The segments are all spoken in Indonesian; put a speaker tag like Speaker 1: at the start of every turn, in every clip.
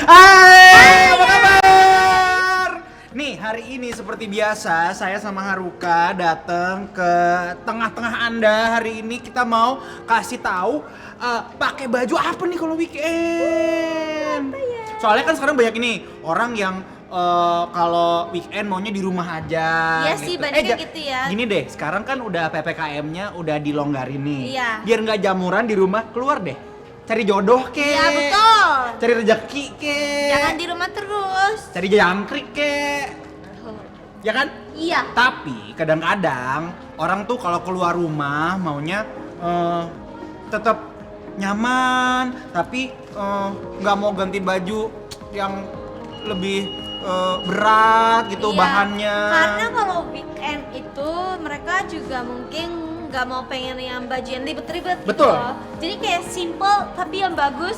Speaker 1: Hai, apa kabar? Nih, hari ini seperti biasa saya sama Haruka datang ke tengah-tengah Anda. Hari ini kita mau kasih tahu pakai baju apa nih kalau weekend. Soalnya kan sekarang banyak ini orang yang kalau weekend maunya di rumah aja.
Speaker 2: Iya
Speaker 1: gitu.
Speaker 2: sih, banyaknya gitu ya.
Speaker 1: Gini deh, sekarang kan udah PPKM-nya udah dilonggarin nih.
Speaker 2: Iya.
Speaker 1: Biar nggak jamuran di rumah, keluar deh. Cari jodoh kek.
Speaker 2: Iya betul.
Speaker 1: Cari rezeki kek.
Speaker 2: Jangan di rumah terus.
Speaker 1: Cari jangkrik kek. Ya kan?
Speaker 2: Iya.
Speaker 1: Tapi kadang-kadang orang tuh kalau keluar rumah maunya tetap nyaman, tapi nggak mau ganti baju yang lebih berat gitu
Speaker 2: Iya.
Speaker 1: bahannya.
Speaker 2: Karena kalau weekend itu mereka juga mungkin nggak mau pengen yang baju yang ribet-ribet gitu
Speaker 1: Betul.
Speaker 2: loh. Jadi kayak simple tapi yang bagus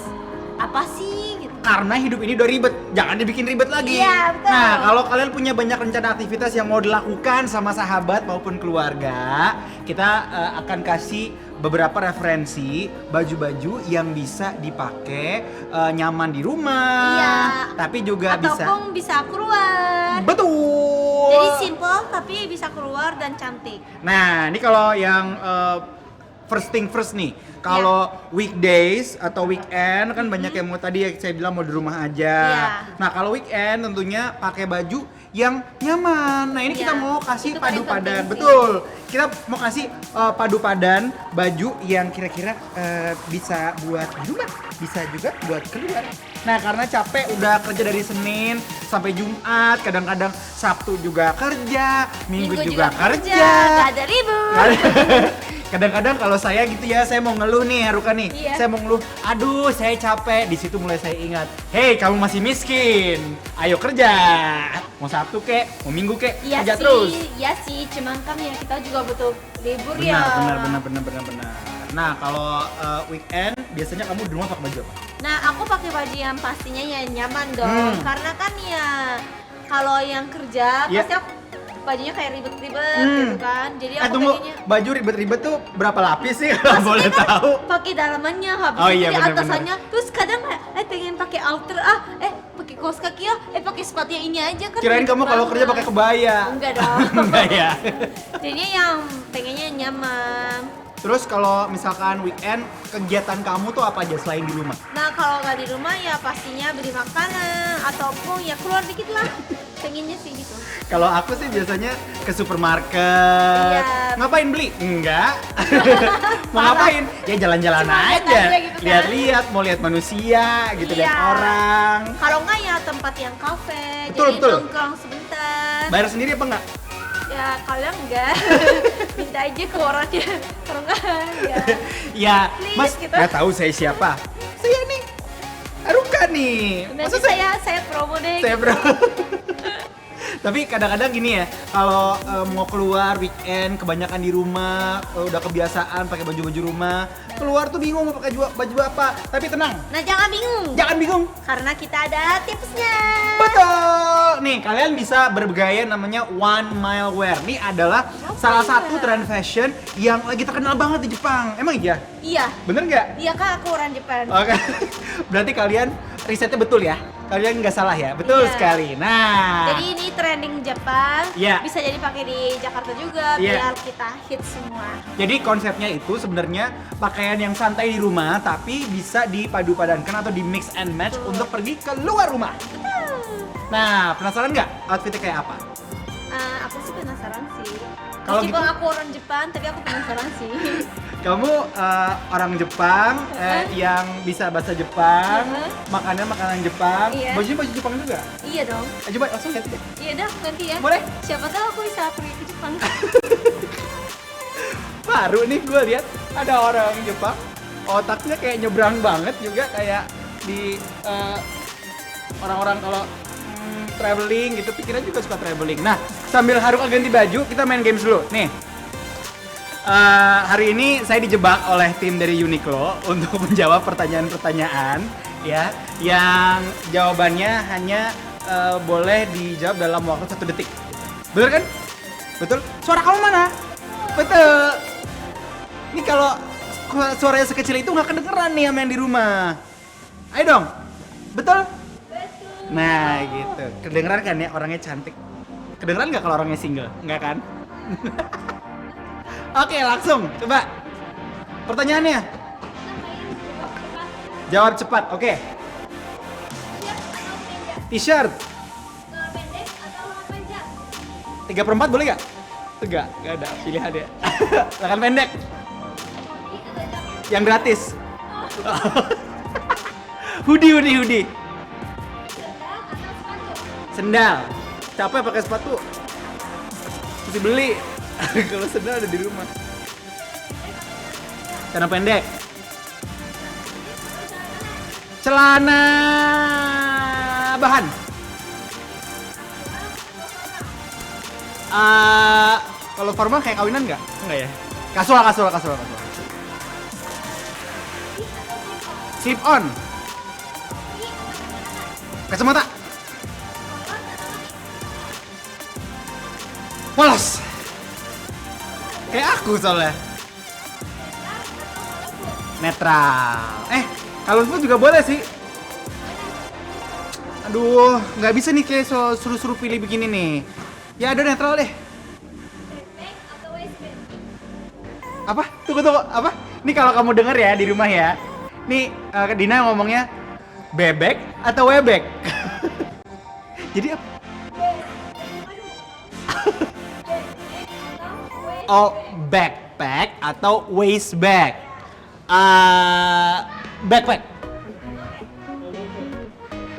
Speaker 2: apa sih gitu.
Speaker 1: Karena hidup ini udah ribet, jangan dibikin ribet lagi.
Speaker 2: Iya, betul.
Speaker 1: Nah, kalau kalian punya banyak rencana aktivitas yang mau dilakukan sama sahabat maupun keluarga, kita akan kasih beberapa referensi baju-baju yang bisa dipakai nyaman di rumah,
Speaker 2: Iya.
Speaker 1: tapi juga
Speaker 2: Ataupun bisa keluar.
Speaker 1: betul.
Speaker 2: Jadi simple tapi bisa keluar dan cantik.
Speaker 1: Nah, ini kalau yang first thing first nih. Kalau weekdays atau weekend kan banyak yang mau tadi ya saya bilang mau di rumah aja.
Speaker 2: Iya.
Speaker 1: Nah, kalau weekend tentunya pakai baju yang nyaman. Nah, ini
Speaker 2: Iya.
Speaker 1: kita mau kasih
Speaker 2: Itu
Speaker 1: padu
Speaker 2: paling
Speaker 1: padan.
Speaker 2: penting sih.
Speaker 1: Betul. Kita mau kasih padu padan baju yang kira-kira bisa buat di rumah, bisa juga buat keluar. Nah, karena capek udah kerja dari Senin sampai Jumat, kadang-kadang Sabtu juga kerja, Minggu juga kerja.
Speaker 2: Gak ada ribut.
Speaker 1: Kadang-kadang kalau saya gitu ya, saya mau ngeluh nih Haruka nih.
Speaker 2: Iya.
Speaker 1: Saya mau ngeluh, aduh saya capek. Di situ mulai saya ingat, hei kamu masih miskin, ayo kerja. Mau Sabtu kek, mau Minggu kek,
Speaker 2: Iya
Speaker 1: kerja
Speaker 2: sih,
Speaker 1: terus.
Speaker 2: iya sih, cuman kan ya kita juga butuh libur
Speaker 1: Benar,
Speaker 2: ya.
Speaker 1: benar. Nah, kalau weekend biasanya kamu di rumah pakai baju apa?
Speaker 2: Nah, aku pakai baju yang pastinya ya nyaman dong. Karena kan ya kalau yang kerja
Speaker 1: Iya.
Speaker 2: pasti aku bajunya kayak ribet-ribet gitu kan. Jadi aku
Speaker 1: Tunggu,
Speaker 2: pengennya
Speaker 1: baju ribet-ribet tuh berapa lapis sih kalau boleh tahu?
Speaker 2: pakai dalamannya habis
Speaker 1: Oh
Speaker 2: itu
Speaker 1: iya,
Speaker 2: di
Speaker 1: benar-benar.
Speaker 2: atasannya. Terus kadang pengen pakai outer pakai kaos kaki pakai sepatu yang ini aja kan.
Speaker 1: Kirain
Speaker 2: ribet
Speaker 1: kamu kalau
Speaker 2: banget.
Speaker 1: kerja pakai kebaya.
Speaker 2: Enggak dong.
Speaker 1: Enggak ya.
Speaker 2: Jadinya yang pengennya nyaman.
Speaker 1: Terus kalau misalkan weekend, kegiatan kamu tuh apa aja selain di rumah?
Speaker 2: Nah kalau nggak di rumah ya pastinya beli makanan ataupun ya keluar dikit lah. Pengennya sih gitu.
Speaker 1: Kalau aku sih biasanya ke supermarket.
Speaker 2: Iya.
Speaker 1: Ngapain beli? Enggak. Mau ngapain? Ya jalan-jalan
Speaker 2: Cuma lihat
Speaker 1: aja.
Speaker 2: aja gitu kan.
Speaker 1: Lihat-lihat, mau lihat manusia gitu, lihat
Speaker 2: Iya.
Speaker 1: orang.
Speaker 2: Kalau nggak ya tempat yang kafe.
Speaker 1: Betul,
Speaker 2: Jadi
Speaker 1: betul.
Speaker 2: nongkrong sebentar.
Speaker 1: Bayar sendiri apa enggak?
Speaker 2: Ya kalian enggak. Minta aja ke orangnya. Kalau enggak ya.
Speaker 1: Ya,
Speaker 2: Please,
Speaker 1: Mas,
Speaker 2: gitu.
Speaker 1: nggak tahu saya siapa. Saya nih, Haruka nih.
Speaker 2: Nanti saya promo deh.
Speaker 1: Saya
Speaker 2: gitu.
Speaker 1: bro. Tapi kadang-kadang gini ya, kalau mau keluar weekend kebanyakan di rumah, udah kebiasaan pakai baju-baju rumah, keluar tuh bingung mau pakai baju apa. Tapi tenang,
Speaker 2: Nah jangan bingung.
Speaker 1: jangan bingung.
Speaker 2: Karena kita ada tipsnya.
Speaker 1: Betul. Nih, kalian bisa bergaya namanya One Mile Wear. Ini adalah salah satu tren fashion yang lagi terkenal banget di Jepang. Emang iya?
Speaker 2: Iya.
Speaker 1: Bener nggak?
Speaker 2: Iya kan aku orang Jepang.
Speaker 1: Oke. Berarti kalian risetnya betul ya? Kalian nggak salah ya? Betul
Speaker 2: Iya.
Speaker 1: sekali. Nah.
Speaker 2: Jadi ini trending Jepang.
Speaker 1: Iya.
Speaker 2: Bisa jadi pakai di Jakarta juga
Speaker 1: Iya.
Speaker 2: biar kita hit semua.
Speaker 1: Jadi konsepnya itu sebenarnya pakaian yang santai di rumah tapi bisa dipadu-padankan atau di mix and match untuk pergi keluar rumah. Nah, penasaran nggak outfitnya kayak apa?
Speaker 2: Aku sih penasaran sih.
Speaker 1: Kalau
Speaker 2: Meskipun
Speaker 1: gitu-
Speaker 2: aku orang Jepang, tapi aku penasaran sih.
Speaker 1: Kamu orang Jepang yang bisa bahasa Jepang, makannya makanan Jepang,
Speaker 2: Iya.
Speaker 1: bajunya baju Jepang juga.
Speaker 2: Iya dong.
Speaker 1: Coba langsung lihat deh.
Speaker 2: Iya dah nanti ya.
Speaker 1: Boleh?
Speaker 2: Siapa tahu aku bisa pergi ke Jepang.
Speaker 1: Baru nih gue lihat ada orang Jepang, otaknya kayak nyebrang banget juga kayak di orang-orang kalau traveling gitu, pikirannya juga suka traveling. Nah, sambil Haruka ganti baju, kita main games dulu. Nih, hari ini saya dijebak oleh tim dari Uniqlo untuk menjawab pertanyaan-pertanyaan ya, yang jawabannya hanya boleh dijawab dalam waktu 1 detik. Bener kan? Betul? Suara kamu mana? Betul. Ini kalau suaranya sekecil itu nggak kedengeran nih sama yang di rumah. Ayo dong. Betul? Nah gitu, kedengeran kan ya orangnya cantik? Kedengeran nggak kalau orangnya single? Nggak kan? Oke langsung, coba pertanyaannya. Jawab cepat, oke. T-shirt.
Speaker 2: Lengan pendek atau lengan panjang?
Speaker 1: 3/4 boleh nggak? Enggak, nggak ada pilihannya. Lengan pendek.
Speaker 2: Hoodie atau jaket?
Speaker 1: Yang gratis. Hoodie.
Speaker 2: Sendal atau sepatu?
Speaker 1: Sendal. Capek pakai sepatu. Mesti beli. Kalau sendal ada di rumah. Celana pendek. Celana bahan. Kalau formal kayak kawinan nggak? Enggak ya. Kasual. Slip on. Kacamata. Polos. Kayak aku soalnya. Netral. Colorful juga boleh sih. Aduh, nggak bisa nih kayak suruh-suruh pilih begini nih. Ya ada netral deh.
Speaker 2: Backpack atau waistband?
Speaker 1: Apa? Tunggu, apa? Nih kalau kamu denger ya di rumah ya. Nih Dina ngomongnya bebek atau webek? Jadi apa? Oh, backpack atau waist bag? Backpack.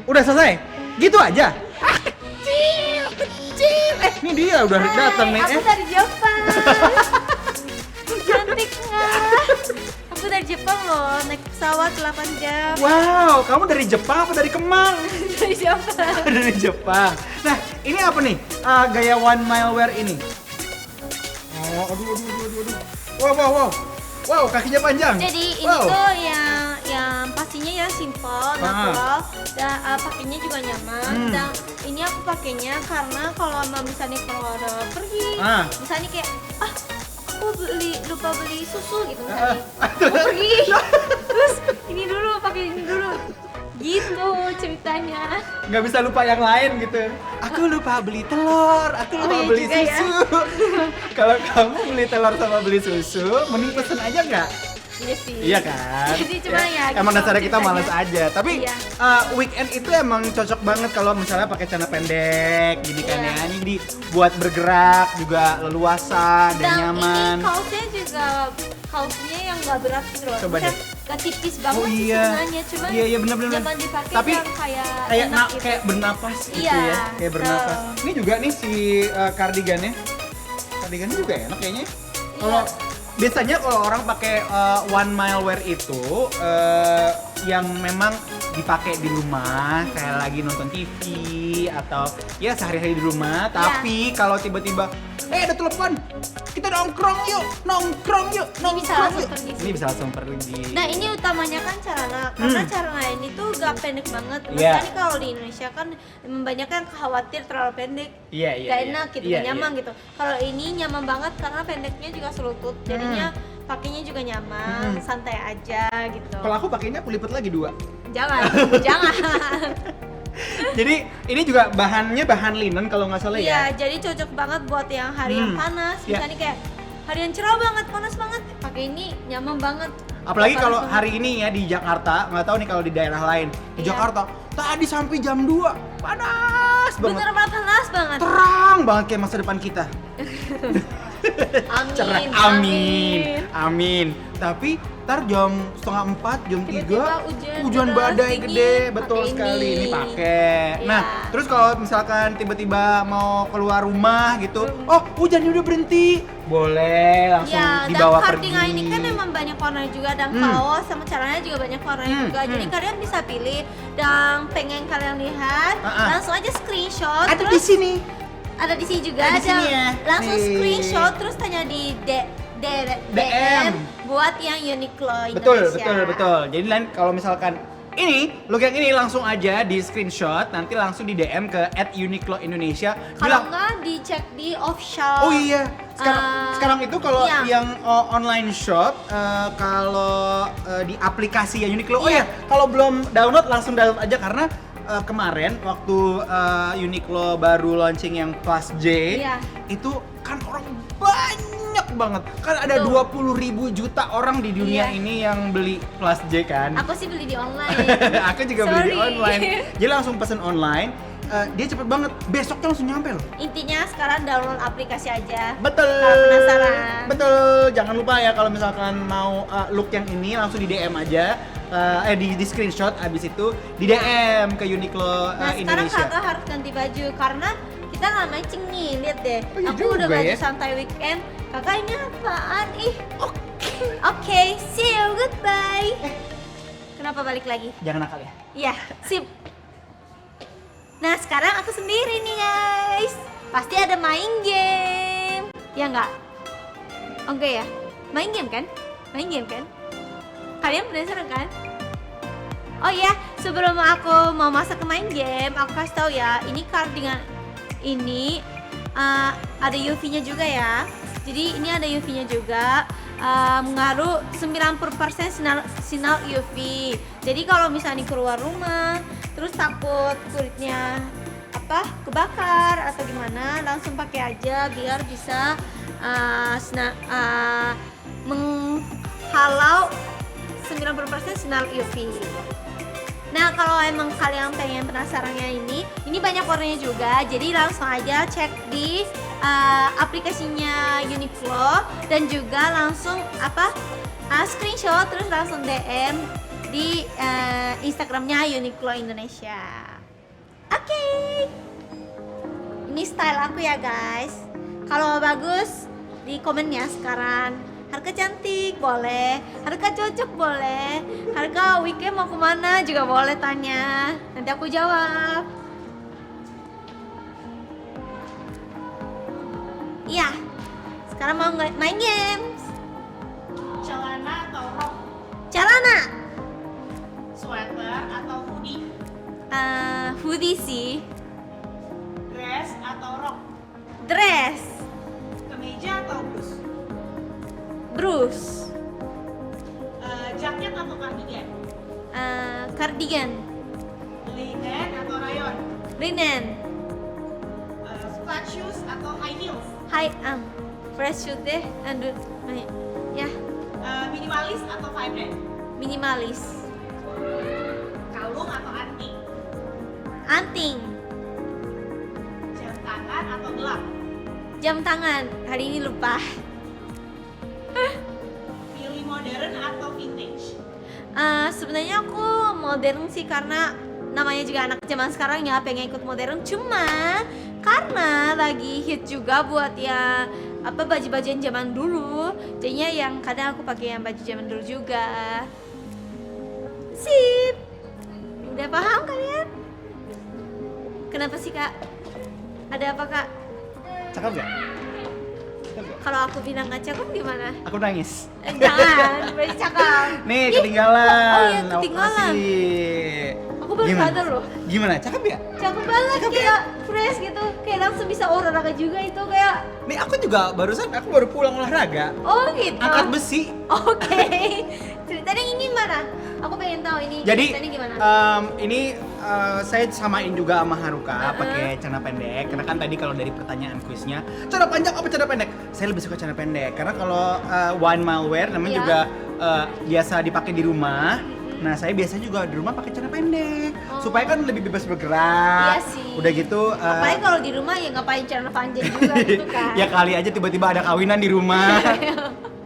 Speaker 1: Udah selesai? Gitu aja? Kecil. Ini dia udah datang nih.
Speaker 2: Aku dari Jepang. Cantik nggak? Aku dari Jepang loh, naik pesawat 8 jam.
Speaker 1: Wow, kamu dari Jepang apa dari Kemang?
Speaker 2: Dari Jepang.
Speaker 1: Dari Jepang. Nah, ini apa nih? Gaya one mile wear ini. Oh, aduh. Wow, kakinya panjang.
Speaker 2: Jadi ini
Speaker 1: Wow.
Speaker 2: tuh yang pastinya ya simple, natural, dan pakainya juga nyaman. Dan ini aku pakainya karena kalau misalnya kalau ada pergi, misalnya kayak aku lupa beli susu gitu misalnya, aku pergi, terus ini dulu pakai ini dulu, gitu ceritanya.
Speaker 1: Nggak bisa lupa yang lain gitu. Aku lupa beli telur, aku lupa
Speaker 2: iya
Speaker 1: beli
Speaker 2: juga ya.
Speaker 1: susu. Kalau kamu beli telur sama beli susu, mending pesen aja nggak?
Speaker 2: Iya sih.
Speaker 1: Iya kan?
Speaker 2: Jadi cuma ya
Speaker 1: Emang
Speaker 2: gitu
Speaker 1: dasarnya kita
Speaker 2: ceritanya.
Speaker 1: malas aja. Tapi
Speaker 2: Iya.
Speaker 1: weekend itu emang cocok banget kalau misalnya pakai celana pendek, gini kan
Speaker 2: Iya.
Speaker 1: ya. Ini buat bergerak juga leluasa dan
Speaker 2: Dan
Speaker 1: nyaman.
Speaker 2: ini kaosnya yang nggak berat gitu loh.
Speaker 1: Coba
Speaker 2: Bukan
Speaker 1: deh.
Speaker 2: nggak tipis banget
Speaker 1: Oh
Speaker 2: sih
Speaker 1: iya.
Speaker 2: sebenarnya, cuma
Speaker 1: Iya benar.
Speaker 2: nyaman dipakai
Speaker 1: Tapi
Speaker 2: dan kayak
Speaker 1: kayak
Speaker 2: enak gitu.
Speaker 1: kayak bernapas gitu
Speaker 2: Iya,
Speaker 1: ya, kayak bernapas.
Speaker 2: betul.
Speaker 1: Ini juga nih si kardigannya. Kardigannya juga enak kayaknya. Kalau biasanya kalau orang pakai one mile wear itu yang memang dipakai di rumah kayak lagi nonton TV atau ya sehari-hari di rumah. Tapi kalau tiba-tiba ada telepon, kita nongkrong yuk.
Speaker 2: Ini bisa langsung pergi sih.
Speaker 1: Ini bisa langsung pergi.
Speaker 2: Nah ini utamanya kan celana, karena celana ini tuh gak pendek banget.
Speaker 1: Iya.
Speaker 2: Misalnya kalau di Indonesia kan banyak kan khawatir terlalu pendek,
Speaker 1: Iya.
Speaker 2: gak enak gitu,
Speaker 1: Iya,
Speaker 2: gak nyaman gitu. Kalau ini nyaman banget karena pendeknya juga selutut, jadinya pakainya juga nyaman, santai aja gitu.
Speaker 1: Kalau aku pakainya aku lipat lagi 2.
Speaker 2: Jangan.
Speaker 1: Jadi ini juga bahannya bahan linen kalau nggak salah
Speaker 2: Iya,
Speaker 1: ya.
Speaker 2: jadi cocok banget buat yang hari yang panas.
Speaker 1: Iya.
Speaker 2: Misalnya kayak hari yang cerah banget, panas banget, pakai ini nyaman banget.
Speaker 1: Apalagi
Speaker 2: Panas
Speaker 1: kalau
Speaker 2: banget.
Speaker 1: hari ini ya di Jakarta, nggak tahu nih kalau di daerah lain. Di
Speaker 2: Iya.
Speaker 1: Jakarta tadi sampai jam 2 panas banget.
Speaker 2: Bener banget panas banget.
Speaker 1: Terang banget kayak masa depan kita.
Speaker 2: Amin.
Speaker 1: Cerah. Amin. Tapi ntar jam 3:30, jam 3
Speaker 2: Tiba-tiba hujan
Speaker 1: hujan
Speaker 2: deras,
Speaker 1: badai
Speaker 2: dingin,
Speaker 1: gede, betul
Speaker 2: pakai
Speaker 1: sekali. Ini
Speaker 2: ini.
Speaker 1: pakai. Nah,
Speaker 2: Iya.
Speaker 1: terus kalau misalkan tiba-tiba mau keluar rumah gitu, oh hujannya udah berhenti, boleh langsung
Speaker 2: Ya, dan
Speaker 1: dibawa pergi.
Speaker 2: kardigan ini kan emang banyak warnanya juga, dan kaos sama celananya juga banyak warnanya juga. Jadi kalian bisa pilih, dan pengen kalian lihat, langsung aja screenshot.
Speaker 1: Ada di
Speaker 2: terus
Speaker 1: sini.
Speaker 2: ada di sini juga,
Speaker 1: Ada di sini ya.
Speaker 2: langsung
Speaker 1: Nih.
Speaker 2: screenshot terus tanya di DM buat yang Uniqlo Indonesia.
Speaker 1: Betul. Jadi kalau misalkan ini look yang ini langsung aja di screenshot, nanti langsung di DM ke @uniqlo-indonesia.
Speaker 2: Kalau nggak dicek di official.
Speaker 1: Oh iya, sekarang itu kalau
Speaker 2: iya.
Speaker 1: yang online shop, kalau di aplikasi ya Uniqlo. Oh
Speaker 2: Iya.
Speaker 1: iya, kalau belum download langsung download aja karena kemarin waktu Uniqlo baru launching yang Plus J,
Speaker 2: Iya.
Speaker 1: itu kan orang banyak banget. Kan ada 20.000 juta orang di dunia
Speaker 2: Iya.
Speaker 1: ini yang beli Plus J kan.
Speaker 2: Aku sih beli di online.
Speaker 1: Aku juga beli di
Speaker 2: Sorry.
Speaker 1: online. Jadi langsung pesen online. Dia cepet banget. Besoknya langsung nyampe loh.
Speaker 2: Intinya sekarang download aplikasi aja.
Speaker 1: Betul.
Speaker 2: Kalau penasaran.
Speaker 1: Betul. Jangan lupa ya kalau misalkan mau look yang ini langsung di DM aja. Di screenshot abis itu di DM ke Uniqlo
Speaker 2: Nah sekarang
Speaker 1: Indonesia.
Speaker 2: kakak harus ganti baju karena kita nggak matching nih, lihat deh.
Speaker 1: Oh, iya
Speaker 2: Aku
Speaker 1: juga
Speaker 2: udah baju
Speaker 1: ya.
Speaker 2: santai weekend. Kakak ini apaan? Oke, see you, goodbye. Kenapa balik lagi?
Speaker 1: Jangan nakal ya.
Speaker 2: Iya, sip. Nah sekarang aku sendiri nih guys. Pasti ada main game. Ya nggak? Oke ya, main game kan? Main game kan? Kalian penasaran kan? Oh iya, sebelum aku mau masuk ke main game, aku kasih tahu ya, ini cardigan ini ada UV-nya juga ya. Jadi ini ada UV-nya juga, mengaruh 90% sinar UV. Jadi kalau misalnya keluar rumah, terus takut kulitnya kebakar atau gimana, langsung pakai aja biar bisa menghalau 90% sinar UV. Nah kalau emang kalian pengen penasarannya ini banyak warnanya juga, jadi langsung aja cek di aplikasinya Uniqlo dan juga langsung screenshot terus langsung DM di Instagramnya Uniqlo Indonesia. Oke. Ini style aku ya guys. Kalau bagus di komennya sekarang. Harga cantik boleh, harga cocok boleh, harga weekend mau kemana juga boleh tanya. Nanti aku jawab. Iya, sekarang mau main games.
Speaker 3: Celana atau rok,
Speaker 2: Celana,
Speaker 3: sweater atau hoodie,
Speaker 2: hoodie sih,
Speaker 3: dress atau rok,
Speaker 2: dress,
Speaker 3: kemeja atau blus,
Speaker 2: Bruce,
Speaker 3: jaket atau cardigan,
Speaker 2: cardigan,
Speaker 3: linen atau rayon,
Speaker 2: linen,
Speaker 3: flat shoes atau high heels,
Speaker 2: high fresh shoes deh, ya
Speaker 3: minimalis atau vibrant,
Speaker 2: minimalis,
Speaker 3: kalung atau anting,
Speaker 2: anting,
Speaker 3: jam tangan atau gelang,
Speaker 2: jam tangan. Hari ini lupa.
Speaker 3: pilih modern atau vintage,
Speaker 2: Sebenarnya aku modern sih karena namanya juga anak zaman sekarang ya pengen ikut modern, cuma karena lagi hit juga buat ya baju-bajuan zaman dulu, jadinya yang kadang aku pakai yang baju zaman dulu juga. Sip. Udah paham kalian? Kenapa sih kak? Ada apa kak?
Speaker 1: Cakep gak?
Speaker 2: Kalau aku bilang gak cakep gimana?
Speaker 1: Aku nangis.
Speaker 2: Jangan, berarti cakep.
Speaker 1: Nih
Speaker 2: Ih,
Speaker 1: ketinggalan.
Speaker 2: oh iya, ketinggalan.
Speaker 1: Makasih.
Speaker 2: Aku baru
Speaker 1: Gimana?
Speaker 2: sadar loh.
Speaker 1: Gimana? Cakep ya?
Speaker 2: Cakep banget, kayak fresh gitu, kayak langsung bisa olahraga juga itu kayak.
Speaker 1: Nih aku juga aku baru pulang olahraga.
Speaker 2: Oh gitu.
Speaker 1: Angkat besi.
Speaker 2: Oke. Ceritanya ini mana? Aku pengen tahu ini
Speaker 1: Jadi
Speaker 2: ceritanya gimana.
Speaker 1: ini saya samain juga sama Haruka pakai celana pendek. Karena kan tadi kalau dari pertanyaan kuisnya celana panjang apa celana pendek? Saya lebih suka celana pendek karena kalau one mile wear namanya
Speaker 2: Iya.
Speaker 1: juga biasa dipakai di rumah. Nah saya biasanya juga di rumah pakai celana pendek supaya kan lebih bebas bergerak.
Speaker 2: Iya sih.
Speaker 1: Udah gitu.
Speaker 2: Apalagi kalau di rumah ya ngapain celana panjang juga gitu kan.
Speaker 1: Ya kali aja tiba-tiba ada kawinan di rumah.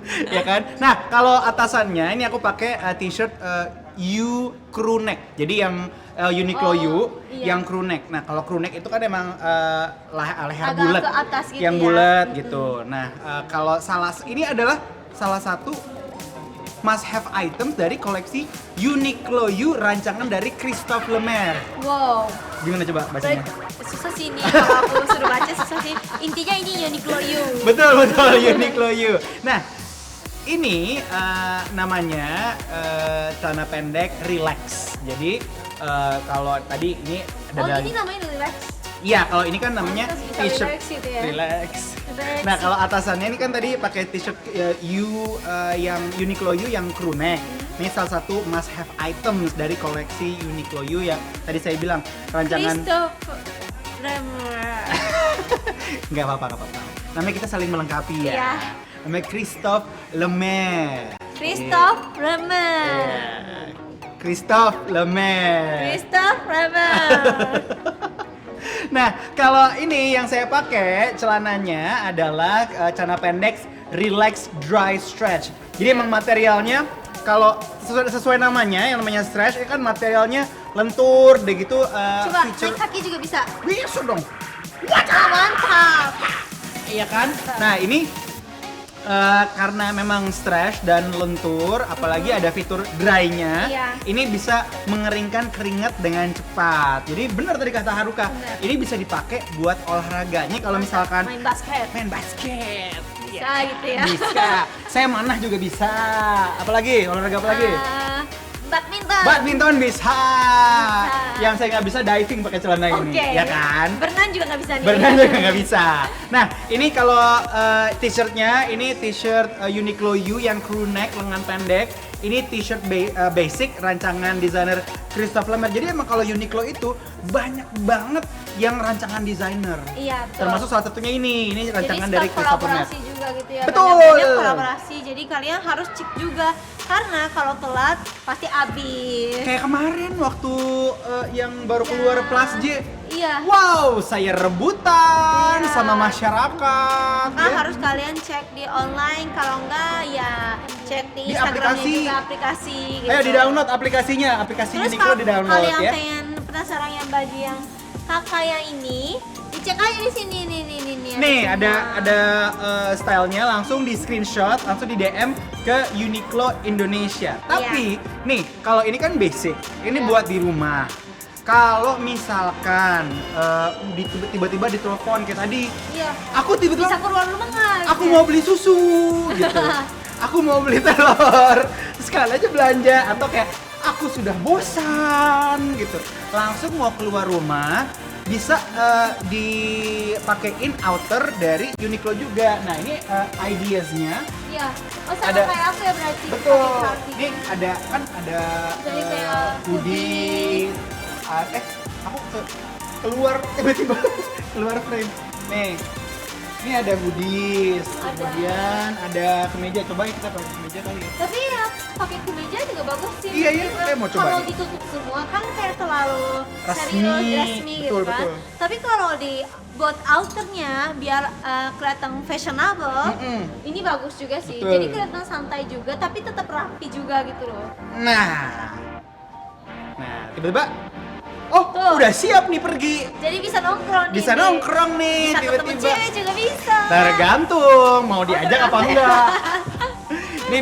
Speaker 1: Ya kan? Nah, kalau atasannya ini aku pakai t-shirt U crew neck. Jadi yang Uniqlo U
Speaker 2: iya.
Speaker 1: yang crew neck. Nah, kalau crew neck itu kan emang leher
Speaker 2: Agak
Speaker 1: bulat.
Speaker 2: ke atas gitu
Speaker 1: yang
Speaker 2: ya.
Speaker 1: bulat gitu. Nah, kalau ini adalah salah satu must have items dari koleksi Uniqlo U rancangan dari Christophe Lemaire.
Speaker 2: Wow.
Speaker 1: Gimana coba bacanya?
Speaker 2: Susah sih ini kalau aku suruh baca susah sih. Intinya ini Uniqlo U.
Speaker 1: Betul Uniqlo U. Nah, ini namanya celana pendek relax. Jadi kalau tadi ini
Speaker 2: Oh,
Speaker 1: ada
Speaker 2: ini namanya relax.
Speaker 1: Iya, kalau ini kan namanya
Speaker 2: Terus bisa
Speaker 1: t-shirt
Speaker 2: relax gitu ya.
Speaker 1: relax.
Speaker 2: Relax.
Speaker 1: Nah, kalau atasannya ini kan tadi pakai t-shirt yang Uniqlo U yang crew neck. Ini salah satu must have items dari koleksi Uniqlo U yang tadi saya bilang rancangan.
Speaker 2: Christopher Lemaire.
Speaker 1: Nggak apa-apa. Namanya kita saling melengkapi ya.
Speaker 2: Iya.
Speaker 1: Namanya Christophe Lemaire.
Speaker 2: Christopher Lemaire.
Speaker 1: Yeah. Christophe Lemaire.
Speaker 2: Christopher Lemaire.
Speaker 1: Nah, kalau ini yang saya pakai celananya adalah celana pendek relax dry stretch. Jadi emang materialnya kalau sesuai namanya, yang namanya stretch, ini kan materialnya lentur, deh gitu.
Speaker 2: Coba naik kaki juga bisa.
Speaker 1: Bisa dong.
Speaker 2: Mantap.
Speaker 1: Iya kan? Nah ini karena memang stretch dan lentur, apalagi ada fitur dry-nya,
Speaker 2: Iya.
Speaker 1: ini bisa mengeringkan keringat dengan cepat. Jadi benar tadi kata Haruka,
Speaker 2: Bener.
Speaker 1: ini bisa dipakai buat olahraganya kalau misalkan
Speaker 2: Main basket.
Speaker 1: main basket.
Speaker 2: Bisa gitu ya.
Speaker 1: Bisa. Saya manah juga bisa. Apalagi olahraga apalagi?
Speaker 2: Badminton.
Speaker 1: Badminton bisa. Yang saya nggak bisa diving pakai celana ini,
Speaker 2: Oke.
Speaker 1: ya kan?
Speaker 2: Berenang juga nggak bisa nih.
Speaker 1: Berenang juga nggak bisa. Nah, ini kalau t-shirtnya, ini t-shirt Uniqlo U yang crew neck, lengan pendek. Ini t-shirt basic, rancangan desainer Christophe Lemaire. Jadi emang kalau Uniqlo itu banyak banget yang rancangan desainer.
Speaker 2: Iya, betul.
Speaker 1: Termasuk salah satunya ini rancangan
Speaker 2: jadi
Speaker 1: dari Christophe Lemaire.
Speaker 2: kolaborasi juga gitu ya.
Speaker 1: Betul.
Speaker 2: Banyak kolaborasi. Jadi kalian harus cek juga karena kalau telat pasti habis.
Speaker 1: Kayak kemarin waktu yang baru keluar
Speaker 2: Ya.
Speaker 1: Plus J.
Speaker 2: Iya.
Speaker 1: Wow, saya rebutan
Speaker 2: Iya.
Speaker 1: sama masyarakat.
Speaker 2: Nah,
Speaker 1: ya.
Speaker 2: harus kalian cek di online, kalau enggak ya cek di
Speaker 1: Di
Speaker 2: Instagramnya
Speaker 1: aplikasi.
Speaker 2: juga aplikasi gitu.
Speaker 1: Ayo di-download aplikasinya, aplikasi
Speaker 2: Terus
Speaker 1: Uniqlo
Speaker 2: kalau
Speaker 1: di-download
Speaker 2: kalian
Speaker 1: ya.
Speaker 2: pengen penasaran yang baju yang kakak yang ini, dicek aja di sini nih.
Speaker 1: Nih
Speaker 2: semua.
Speaker 1: ada stylenya, langsung di screenshot, langsung di DM ke Uniqlo Indonesia. Tapi nih kalau ini kan basic, ini
Speaker 2: Iya.
Speaker 1: buat di rumah. Kalau misalkan tiba-tiba ditelepon kayak tadi,
Speaker 2: Iya.
Speaker 1: aku tiba-tiba
Speaker 2: Bisa keluar rumah nggak?
Speaker 1: aku mau beli susu gitu. Aku mau beli telur. Sekali aja belanja atau kayak aku sudah bosan gitu. Langsung mau keluar rumah bisa dipakein outer dari Uniqlo juga. Nah, ini ideasnya
Speaker 2: Iya. Oh, sama
Speaker 1: Ada-
Speaker 2: kayak aku ya berarti.
Speaker 1: betul.
Speaker 2: pakai cardigan.
Speaker 1: Ini ada kan ada
Speaker 2: Jadi kayak
Speaker 1: hoodie. Aku keluar tiba-tiba keluar frame. Nih. Ini ada hoodies,
Speaker 2: Ada.
Speaker 1: kemudian ada kemeja. Coba kita pakai kemeja kali ya.
Speaker 2: Tapi ya pakai kemeja juga bagus sih.
Speaker 1: Iya, iya,
Speaker 2: Maksudnya
Speaker 1: saya mau coba
Speaker 2: Kalau
Speaker 1: nih.
Speaker 2: ditutup semua kan kayak terlalu
Speaker 1: Resmi,
Speaker 2: serius, resmi gitu
Speaker 1: betul,
Speaker 2: kan.
Speaker 1: betul.
Speaker 2: Tapi kalau di buat outernya biar kelihatan fashionable,
Speaker 1: Mm-mm.
Speaker 2: ini bagus juga sih.
Speaker 1: Betul.
Speaker 2: Jadi kelihatan santai juga, tapi tetap rapi juga gitu loh.
Speaker 1: Nah, tiba-tiba, oh
Speaker 2: Tuh.
Speaker 1: udah siap nih pergi.
Speaker 2: Jadi bisa nongkrong.
Speaker 1: Bisa
Speaker 2: nih.
Speaker 1: nongkrong nih
Speaker 2: Bisa ketemu
Speaker 1: tiba-tiba.
Speaker 2: cewek juga bisa.
Speaker 1: Tergantung mau diajak apa enggak. Ini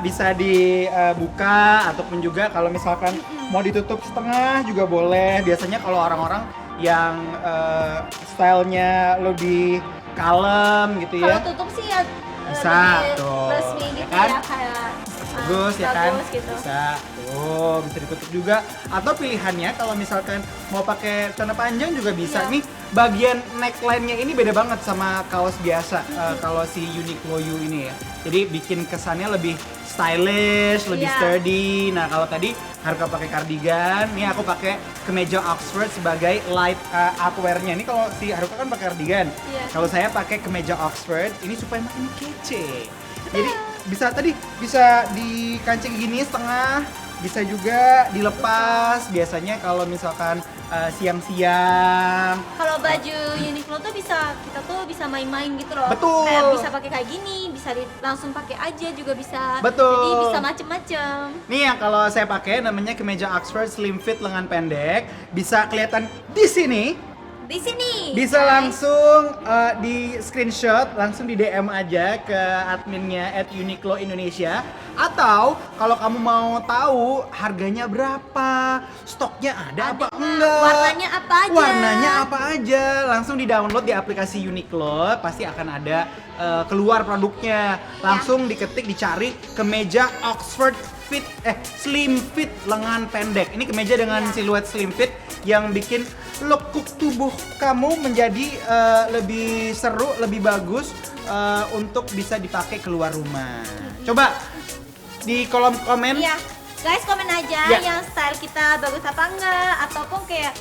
Speaker 1: bisa dibuka ataupun juga kalau misalkan mau ditutup setengah juga boleh. Biasanya kalau orang-orang yang stylenya lebih kalem gitu
Speaker 2: Kalau
Speaker 1: ya.
Speaker 2: tutup sih ya
Speaker 1: Bisa,
Speaker 2: lebih
Speaker 1: tuh.
Speaker 2: resmi gitu
Speaker 1: Kan?
Speaker 2: ya kayak
Speaker 1: Bagus ya kan?
Speaker 2: bagus gitu.
Speaker 1: Bisa. Tuh, bisa ditutup juga. Atau pilihannya kalau misalkan mau pakai celana panjang juga bisa.
Speaker 2: Iya.
Speaker 1: Nih, bagian neckline-nya ini beda banget sama kaos biasa kalau si Uniqlo U ini ya. Jadi bikin kesannya lebih stylish, lebih
Speaker 2: Iya.
Speaker 1: sturdy. Nah, kalau tadi Haruka pakai cardigan, nih aku pakai kemeja Oxford sebagai light outwear-nya. Ini kalau si Haruka kan pakai cardigan.
Speaker 2: Iya.
Speaker 1: Kalau saya pakai kemeja Oxford ini supaya makin kece. Jadi bisa dikancing gini setengah, bisa juga dilepas. Biasanya kalau misalkan siang-siang.
Speaker 2: Kalau baju Uniqlo tuh kita tuh bisa main-main gitu loh.
Speaker 1: Betul.
Speaker 2: Kayak bisa pakai kayak gini, bisa langsung pakai aja juga bisa.
Speaker 1: Betul.
Speaker 2: Jadi bisa macem-macem.
Speaker 1: Nih yang kalau saya pakai namanya kemeja Oxford slim fit lengan pendek, bisa kelihatan di sini.
Speaker 2: Di sini.
Speaker 1: Bisa
Speaker 2: guys.
Speaker 1: langsung di screenshot, langsung di DM aja ke adminnya @Uniqlo Indonesia. Atau kalau kamu mau tahu harganya berapa, stoknya ada apa
Speaker 2: nggak?
Speaker 1: enggak,
Speaker 2: Warnanya apa aja?
Speaker 1: warnanya apa aja, langsung di download di aplikasi Uniqlo, pasti akan ada keluar produknya. Langsung diketik, dicari kemeja Oxford slim fit lengan pendek. Ini kemeja dengan
Speaker 2: Iya.
Speaker 1: siluet slim fit yang bikin lekuk tubuh kamu menjadi lebih seru, lebih bagus untuk bisa dipakai keluar rumah. Coba di kolom komen
Speaker 2: Iya. Guys, komen aja
Speaker 1: Ya.
Speaker 2: yang style kita bagus apa enggak, ataupun kayak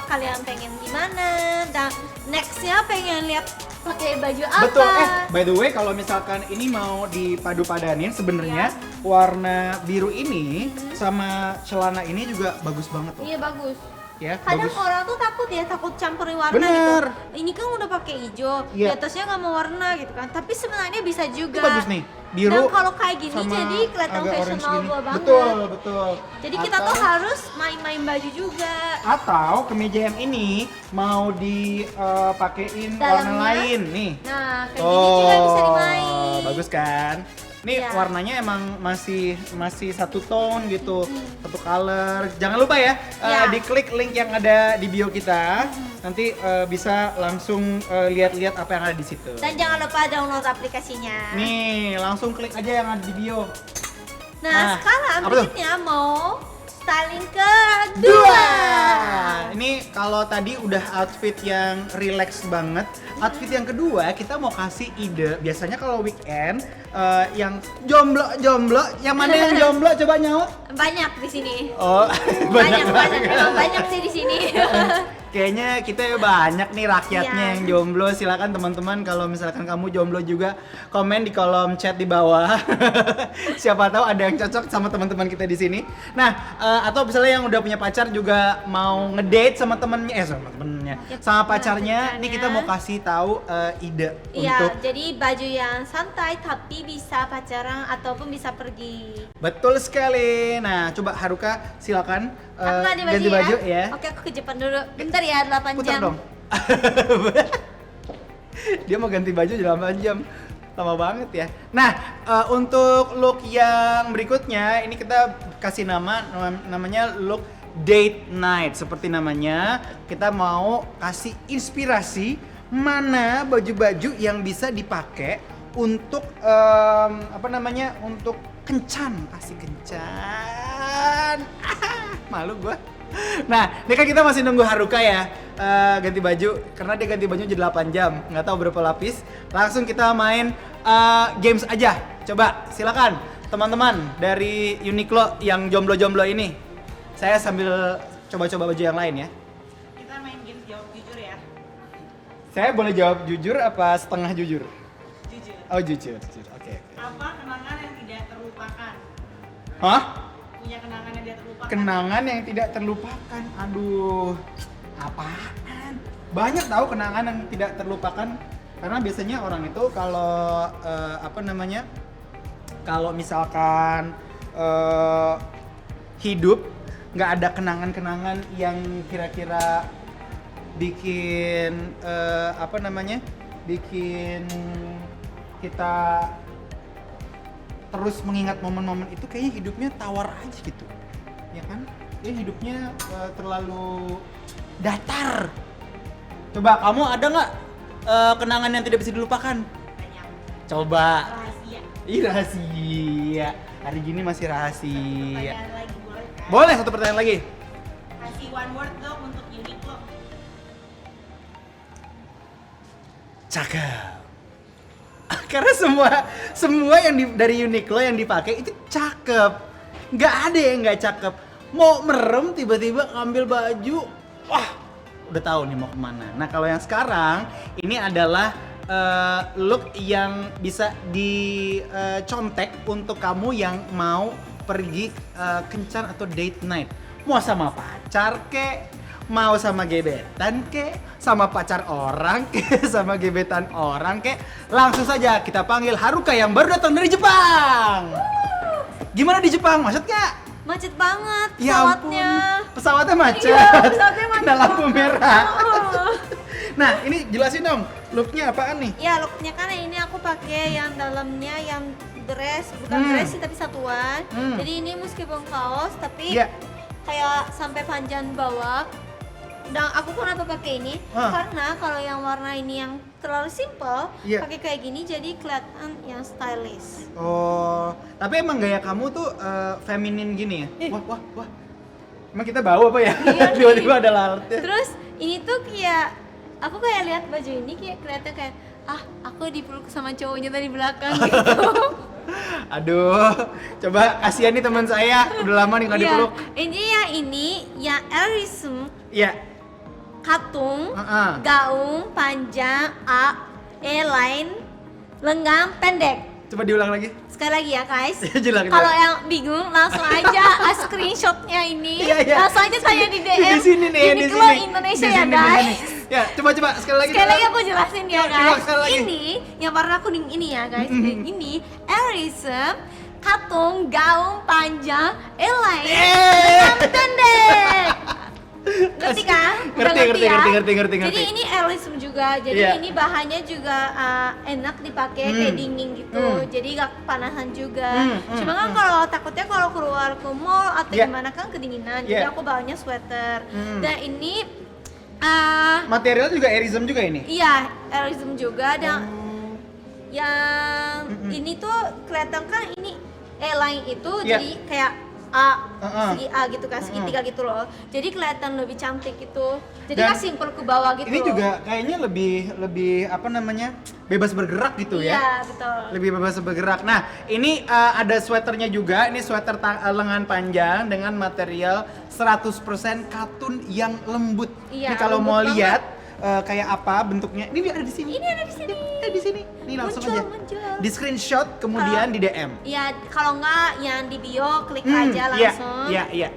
Speaker 2: kalian pengen gimana, dan nextnya pengen lihat pakai baju apa.
Speaker 1: Betul. By the way, kalau misalkan ini mau dipadu-padanin sebenarnya warna biru ini sama celana ini juga bagus banget loh.
Speaker 2: Iya bagus.
Speaker 1: Ya,
Speaker 2: Kadang
Speaker 1: bagus.
Speaker 2: orang tuh takut campurin warna
Speaker 1: Bener.
Speaker 2: gitu. Ini kan udah pakai hijau, di
Speaker 1: Iya.
Speaker 2: atasnya nggak mau warna gitu kan. Tapi sebenarnya bisa juga.
Speaker 1: Itu bagus nih. Biru.
Speaker 2: Dan kalau kayak gini
Speaker 1: sama
Speaker 2: jadi kelihatan
Speaker 1: agak orange
Speaker 2: fashionable
Speaker 1: gini.
Speaker 2: banget.
Speaker 1: Betul, betul.
Speaker 2: Jadi kita tuh harus main-main baju juga.
Speaker 1: Atau kemeja yang ini mau dipakein warna
Speaker 2: Dalamnya.
Speaker 1: lain nih.
Speaker 2: Nah, kayak gini juga bisa dimain.
Speaker 1: Bagus kan? Nih
Speaker 2: Iya.
Speaker 1: warnanya emang masih satu tone gitu, satu color. Jangan lupa ya,
Speaker 2: Iya.
Speaker 1: diklik link yang ada di bio kita. Nanti bisa langsung lihat-lihat apa yang ada di situ.
Speaker 2: Dan jangan lupa download aplikasinya.
Speaker 1: Nih, langsung klik aja yang ada di bio.
Speaker 2: Nah, sekarang
Speaker 1: apa tuh?
Speaker 2: berikutnya mau styling kedua.
Speaker 1: Ini kalau tadi udah outfit yang relax banget, outfit yang kedua kita mau kasih ide. Biasanya kalau weekend yang jomblo, yang mana yang jomblo coba nyaut?
Speaker 2: Banyak di sini.
Speaker 1: Oh,
Speaker 2: Banyak. Emang banyak sih di sini.
Speaker 1: Kayaknya kita banyak nih rakyatnya
Speaker 2: Iya.
Speaker 1: yang jomblo. Silakan teman-teman kalau misalkan kamu jomblo juga komen di kolom chat di bawah. Siapa tahu ada yang cocok sama teman-teman kita di sini. Nah, atau misalnya yang udah punya pacar juga mau ngedate sama temennya, sama temennya,
Speaker 2: Ya,
Speaker 1: sama pacarnya.
Speaker 2: pacarnya.
Speaker 1: Nih kita mau kasih tahu ide untuk
Speaker 2: Iya, jadi baju yang santai tapi bisa pacaran ataupun bisa pergi.
Speaker 1: betul sekali. Nah, coba Haruka silakan
Speaker 2: Aku ganti baju,
Speaker 1: ganti baju ya.
Speaker 2: Oke, aku ke Jepang dulu. Bentar ya, 8
Speaker 1: Putar
Speaker 2: jam.
Speaker 1: dong. Dia mau ganti baju 8 jam. Lama banget ya. Nah, untuk look yang berikutnya ini kita kasih namanya look date night. Seperti namanya, kita mau kasih inspirasi mana baju-baju yang bisa dipakai untuk untuk kencan, kasih kencan. Malu gua. Nah, ini kan kita masih nunggu Haruka ya ganti baju karena dia ganti baju jadi 8 jam, nggak tahu berapa lapis. Langsung kita main games aja. Coba silakan teman-teman dari Uniqlo yang jomblo-jomblo ini. Saya sambil coba-coba baju yang lain ya.
Speaker 3: Kita main game jawab jujur ya.
Speaker 1: Saya boleh jawab jujur apa setengah jujur?
Speaker 3: Jujur.
Speaker 1: Oh, jujur. Oke.
Speaker 3: Apa kenangan yang tidak terlupakan?
Speaker 1: Hah?
Speaker 3: Punya kenangan yang tidak terlupakan?
Speaker 1: Kenangan yang tidak terlupakan. Aduh, apaan? Banyak tahu kenangan yang tidak terlupakan. Karena biasanya orang itu kalau kalau misalkan hidup nggak ada kenangan-kenangan yang kira-kira bikin bikin kita terus mengingat momen-momen itu, kayaknya hidupnya tawar aja gitu, ya kan? Ya hidupnya terlalu datar. Coba kamu ada nggak kenangan yang tidak bisa dilupakan?
Speaker 3: Banyak.
Speaker 1: Coba.
Speaker 3: Rahasia.
Speaker 1: Ih, rahasia. Hari gini masih rahasia.
Speaker 3: Pertanyaan lagi boleh kan?
Speaker 1: Boleh, satu pertanyaan lagi.
Speaker 3: Kasih one word dong untuk Uniqlo.
Speaker 1: Cakep. Karena semua yang dari Uniqlo yang dipakai itu cakep. Nggak ada yang nggak cakep. Mau merem tiba-tiba ngambil baju, wah, udah tahu nih mau kemana. Nah, kalau yang sekarang ini adalah look yang bisa dicontek untuk kamu yang mau pergi kencan atau date night. Mau sama pacar kek, mau sama gebetan kek, sama pacar orang kek, sama gebetan orang kek, langsung saja kita panggil Haruka yang baru datang dari Jepang. Gimana di Jepang? Macet nggak?
Speaker 2: Macet banget
Speaker 1: Ya
Speaker 2: pesawatnya.
Speaker 1: ampun, pesawatnya macet.
Speaker 2: Iya, pesawatnya macet.
Speaker 1: Kena lampu merah.
Speaker 2: Oh.
Speaker 1: Nah, ini jelasin dong, looknya apaan nih?
Speaker 2: Ya, looknya kan ini aku pakai yang dalamnya yang dress, bukan dress sih tapi satuan. Jadi ini meskipun kaos tapi
Speaker 1: Iya.
Speaker 2: kayak sampai panjang bawah. Dan aku kenapa pakai ini? Karena kalau yang warna ini yang terlalu simple,
Speaker 1: Iya.
Speaker 2: pakai kayak gini jadi kelihatan yang stylish.
Speaker 1: Oh, tapi emang gaya kamu tuh feminin gini ya? Wah. Emang kita bau apa ya?
Speaker 2: Iya nih.
Speaker 1: Tiba-tiba ada lalatnya.
Speaker 2: Terus ini tuh kayak aku kayak lihat baju ini kayak kelihatan kayak aku dipeluk sama cowoknya tadi belakang gitu.
Speaker 1: Aduh, coba kasihan nih teman saya, udah lama nih nggak
Speaker 2: Iya,
Speaker 1: dipeluk.
Speaker 2: ini yang Erism
Speaker 1: Iya.
Speaker 2: katung,
Speaker 1: Heeh.
Speaker 2: gaung panjang, line, lengan pendek.
Speaker 1: Coba diulang lagi.
Speaker 2: Sekali lagi ya guys.
Speaker 1: Jelas.
Speaker 2: Kalau yang bingung langsung aja screenshotnya ini.
Speaker 1: Iya, iya.
Speaker 2: Langsung aja tanya di DM.
Speaker 1: Di sini nih, di
Speaker 2: Uniqlo
Speaker 1: sini.
Speaker 2: Indonesia
Speaker 1: Di
Speaker 2: ya
Speaker 1: sini, di
Speaker 2: guys.
Speaker 1: sini. Ya, coba sekali lagi.
Speaker 2: Sekali lagi aku jelasin ya
Speaker 1: Coba
Speaker 2: guys.
Speaker 1: sekali lagi.
Speaker 2: Ini yang warna kuning ini ya guys. Ini Erism katung gaung panjang line lengan pendek. Ngerti kan? Udah
Speaker 1: Ngerti.
Speaker 2: ya?
Speaker 1: Ngerti.
Speaker 2: Jadi ini Erism juga. Jadi
Speaker 1: Iya.
Speaker 2: ini bahannya juga enak dipakai kayak dingin gitu. Jadi gak kepanasan juga. Cuma kan kalau takutnya kalau keluar ke mall atau
Speaker 1: Iya.
Speaker 2: gimana kan kedinginan. Jadi
Speaker 1: Iya.
Speaker 2: aku bawanya sweater. Dan ini
Speaker 1: Material juga Erism juga ini.
Speaker 2: iya, Erism juga dan yang ini tuh kelihatan kan ini line itu
Speaker 1: Iya.
Speaker 2: jadi kayak segi A gitu kan, segitiga gitu loh. Jadi kelihatan lebih cantik gitu. Jadi
Speaker 1: Dan
Speaker 2: kan simpel ke bawah gitu
Speaker 1: Ini
Speaker 2: loh.
Speaker 1: juga kayaknya lebih apa namanya? Bebas bergerak gitu ya.
Speaker 2: Iya, betul.
Speaker 1: Lebih bebas bergerak. Nah, ini ada sweaternya juga. Ini sweater lengan panjang dengan material 100% katun yang lembut.
Speaker 2: Iya,
Speaker 1: Ini kalau
Speaker 2: lembut
Speaker 1: mau
Speaker 2: banget.
Speaker 1: lihat kayak apa bentuknya. Ini ada di sini.
Speaker 2: Ini ada di sini.
Speaker 1: Di sini. Nih langsung aja.
Speaker 2: Muncul.
Speaker 1: Di screenshot kemudian di DM.
Speaker 2: Iya, kalau enggak yang di bio klik aja langsung.
Speaker 1: Iya.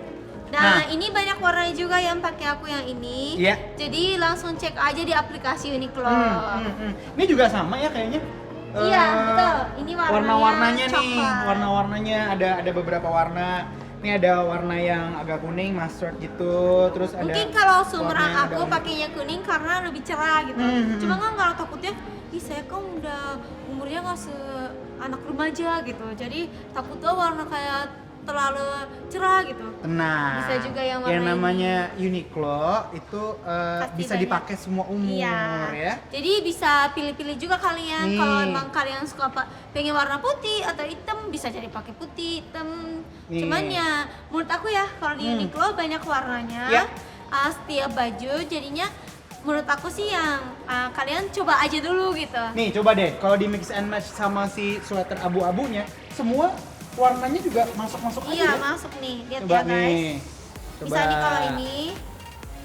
Speaker 2: Nah, ini banyak warnanya juga yang pakai aku yang ini.
Speaker 1: Iya.
Speaker 2: Jadi langsung cek aja di aplikasi Uniqlo.
Speaker 1: Ini juga sama ya kayaknya.
Speaker 2: Iya, betul. Ini
Speaker 1: Warna-warnanya nih,
Speaker 2: coklat.
Speaker 1: warna-warnanya ada beberapa warna. Ini ada warna yang agak kuning, mustard gitu, terus ada.
Speaker 2: Mungkin kalau
Speaker 1: warna
Speaker 2: seumuran
Speaker 1: yang
Speaker 2: aku
Speaker 1: agak-
Speaker 2: pakainya kuning karena lebih cerah gitu. Cuma kan kalau takutnya, saya kan udah umurnya nggak anak remaja gitu. Jadi takutnya warna kayak terlalu cerah gitu.
Speaker 1: Tenang.
Speaker 2: Bisa juga yang warna
Speaker 1: Yang
Speaker 2: ini.
Speaker 1: namanya Uniqlo itu
Speaker 2: Pasti
Speaker 1: bisa
Speaker 2: banyak.
Speaker 1: dipakai semua umur ya.
Speaker 2: Jadi bisa pilih-pilih juga kalian.
Speaker 1: Nih.
Speaker 2: Kalau emang kalian suka pengen warna putih atau hitam bisa jadi pakai putih, hitam.
Speaker 1: Nih.
Speaker 2: Cuman ya menurut aku ya kalau di Uniqlo banyak warnanya.
Speaker 1: Ya.
Speaker 2: Setiap baju jadinya menurut aku sih yang kalian coba aja dulu gitu.
Speaker 1: Nih coba deh, kalau di mix and match sama si sweater abu-abunya, semua warnanya juga masuk-masuk aja
Speaker 2: Iya
Speaker 1: ya.
Speaker 2: masuk nih, lihat
Speaker 1: Coba
Speaker 2: ya guys.
Speaker 1: nih. Coba.
Speaker 2: Bisa nih kalau ini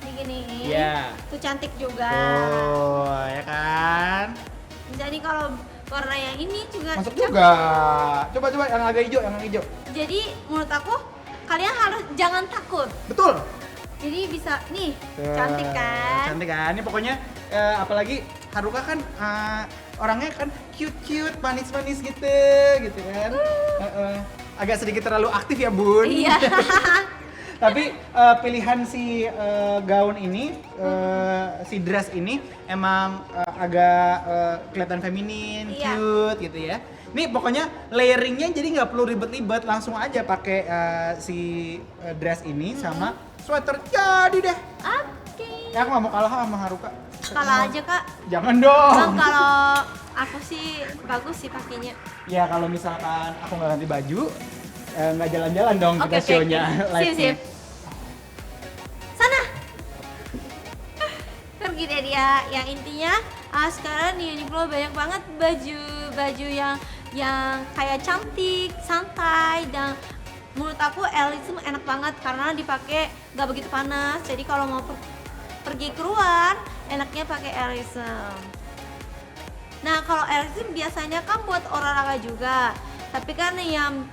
Speaker 2: gini,
Speaker 1: Iya.
Speaker 2: tuh cantik juga.
Speaker 1: Tuh, ya kan?
Speaker 2: Jadi kalau warna yang ini juga
Speaker 1: Masuk
Speaker 2: cantik.
Speaker 1: juga. Coba yang agak hijau, yang hijau.
Speaker 2: Jadi menurut aku kalian harus jangan takut.
Speaker 1: Betul.
Speaker 2: Jadi bisa nih
Speaker 1: Tuh,
Speaker 2: cantik kan?
Speaker 1: Cantik kan? Ini pokoknya apalagi Haruka kan orangnya kan cute, manis-manis gitu kan. Agak sedikit terlalu aktif ya, Bun.
Speaker 2: Iya.
Speaker 1: Tapi pilihan si gaun ini, si dress ini emang agak kelihatan feminin,
Speaker 2: Iya.
Speaker 1: cute gitu ya. Nih pokoknya layeringnya jadi nggak perlu ribet-ribet, langsung aja pakai si dress ini sama sweater jadi deh.
Speaker 2: Oke.
Speaker 1: Ya aku nggak mau kalah sama Haruka.
Speaker 2: Kalah aja kak.
Speaker 1: Jangan dong.
Speaker 2: Bang kalau aku sih bagus sih pakainya.
Speaker 1: Ya kalau misalkan aku nggak ganti baju, nggak jalan-jalan dong kita
Speaker 2: Oke.
Speaker 1: show-nya live-nya.
Speaker 2: Sip. Sana. Pergi deh dia. Yang intinya sekarang di Uniqlo banyak banget baju yang kayak cantik, santai dan menurut aku Erism enak banget karena dipakai nggak begitu panas. Jadi kalau mau pergi keluar enaknya pakai Erism. Nah kalau Erism biasanya kan buat olahraga juga, tapi kan yang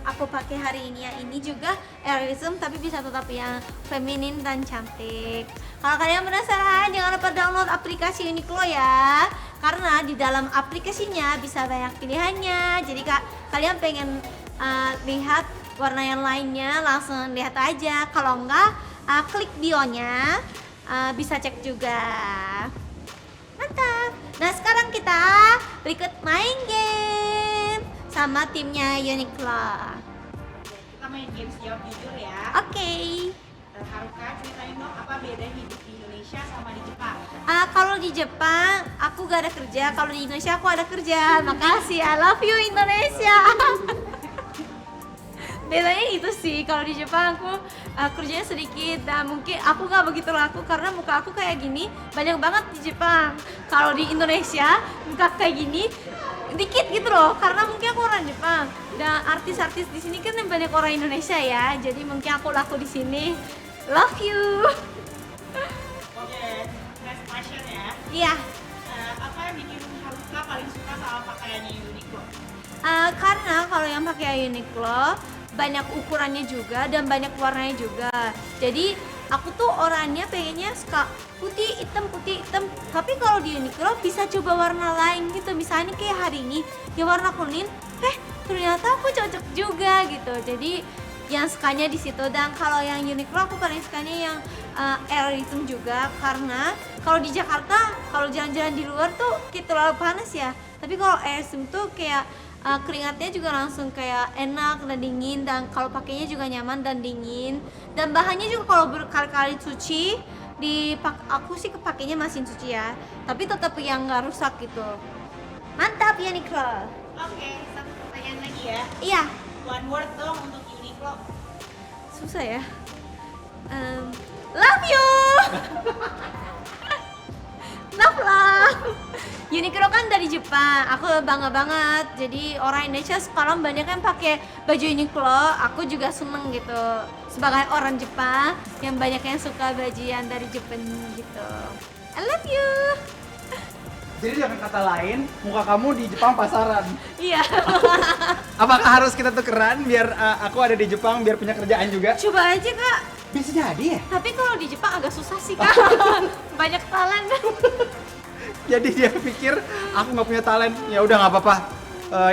Speaker 2: aku pakai hari ini ya ini juga Erism tapi bisa tetap yang feminin dan cantik. Kalau kalian penasaran jangan lupa download aplikasi Uniqlo ya, karena di dalam aplikasinya bisa banyak pilihannya. Jadi kalian pengen lihat warna yang lainnya langsung lihat aja, kalau enggak klik bionya, bisa cek juga. Mantap. Nah sekarang kita berikut main game sama timnya Uniqlo.
Speaker 3: Kita main games jawab jujur ya.
Speaker 2: Oke.
Speaker 3: Haruka, ceritain dong apa beda hidup di Indonesia sama di Jepang.
Speaker 2: Kalau di Jepang aku gak ada kerja, kalau di Indonesia aku ada kerja. Makasih, I love you Indonesia. Bedanya itu sih, kalau di Jepang aku kerjanya sedikit dan mungkin aku nggak begitu laku karena muka aku kayak gini banyak banget di Jepang. Kalau di Indonesia muka kayak gini dikit gitu loh, karena mungkin aku orang Jepang dan artis-artis di sini kan banyak orang Indonesia ya, jadi mungkin aku laku di sini. Love you.
Speaker 3: Oke, next question ya.
Speaker 2: Iya.
Speaker 3: Apa yang bikin Haruka paling suka sama pakaiannya Uniqlo?
Speaker 2: Karena kalau yang pakai Uniqlo banyak ukurannya juga dan banyak warnanya juga. Jadi aku tuh orangnya pengennya suka putih hitam. Tapi kalau di Uniqlo bisa coba warna lain gitu. Misalnya kayak hari ini ya warna kuning, ternyata aku cocok juga gitu. Jadi yang sukanya di situ. Dan kalau yang Uniqlo aku paling sukanya yang air hitam juga, karena kalau di Jakarta kalau jalan-jalan di luar tuh kayak terlalu panas ya. Tapi kalau air hitam tuh kayak keringatnya juga langsung kayak enak dan dingin, dan kalau pakainya juga nyaman dan dingin, dan bahannya juga kalau berkali-kali cuci aku sih kepakainya mesin cuci ya, tapi tetap yang nggak rusak gitu. Mantap Uniqlo.
Speaker 3: Oke, satu pertanyaan lagi ya.
Speaker 2: Iya.
Speaker 3: One word dong untuk Uniqlo.
Speaker 2: Susah ya. Love you. Love lah. Uniqlo kan dari Jepang, aku bangga banget. Jadi orang Indonesia sekarang banyak kan pakai baju Uniqlo. Aku juga seneng gitu. Sebagai orang Jepang yang banyak yang suka baju yang dari Jepang gitu. I love you.
Speaker 1: Jadi dengan kata lain, muka kamu di Jepang pasaran.
Speaker 2: Iya.
Speaker 1: Apakah harus kita tukeran biar aku ada di Jepang biar punya kerjaan juga?
Speaker 2: Coba aja kak.
Speaker 1: Bisa jadi ya?
Speaker 2: Tapi kalau di Jepang agak susah sih kak. Banyak talent.
Speaker 1: Jadi dia pikir aku nggak punya talent. Ya udah nggak apa-apa.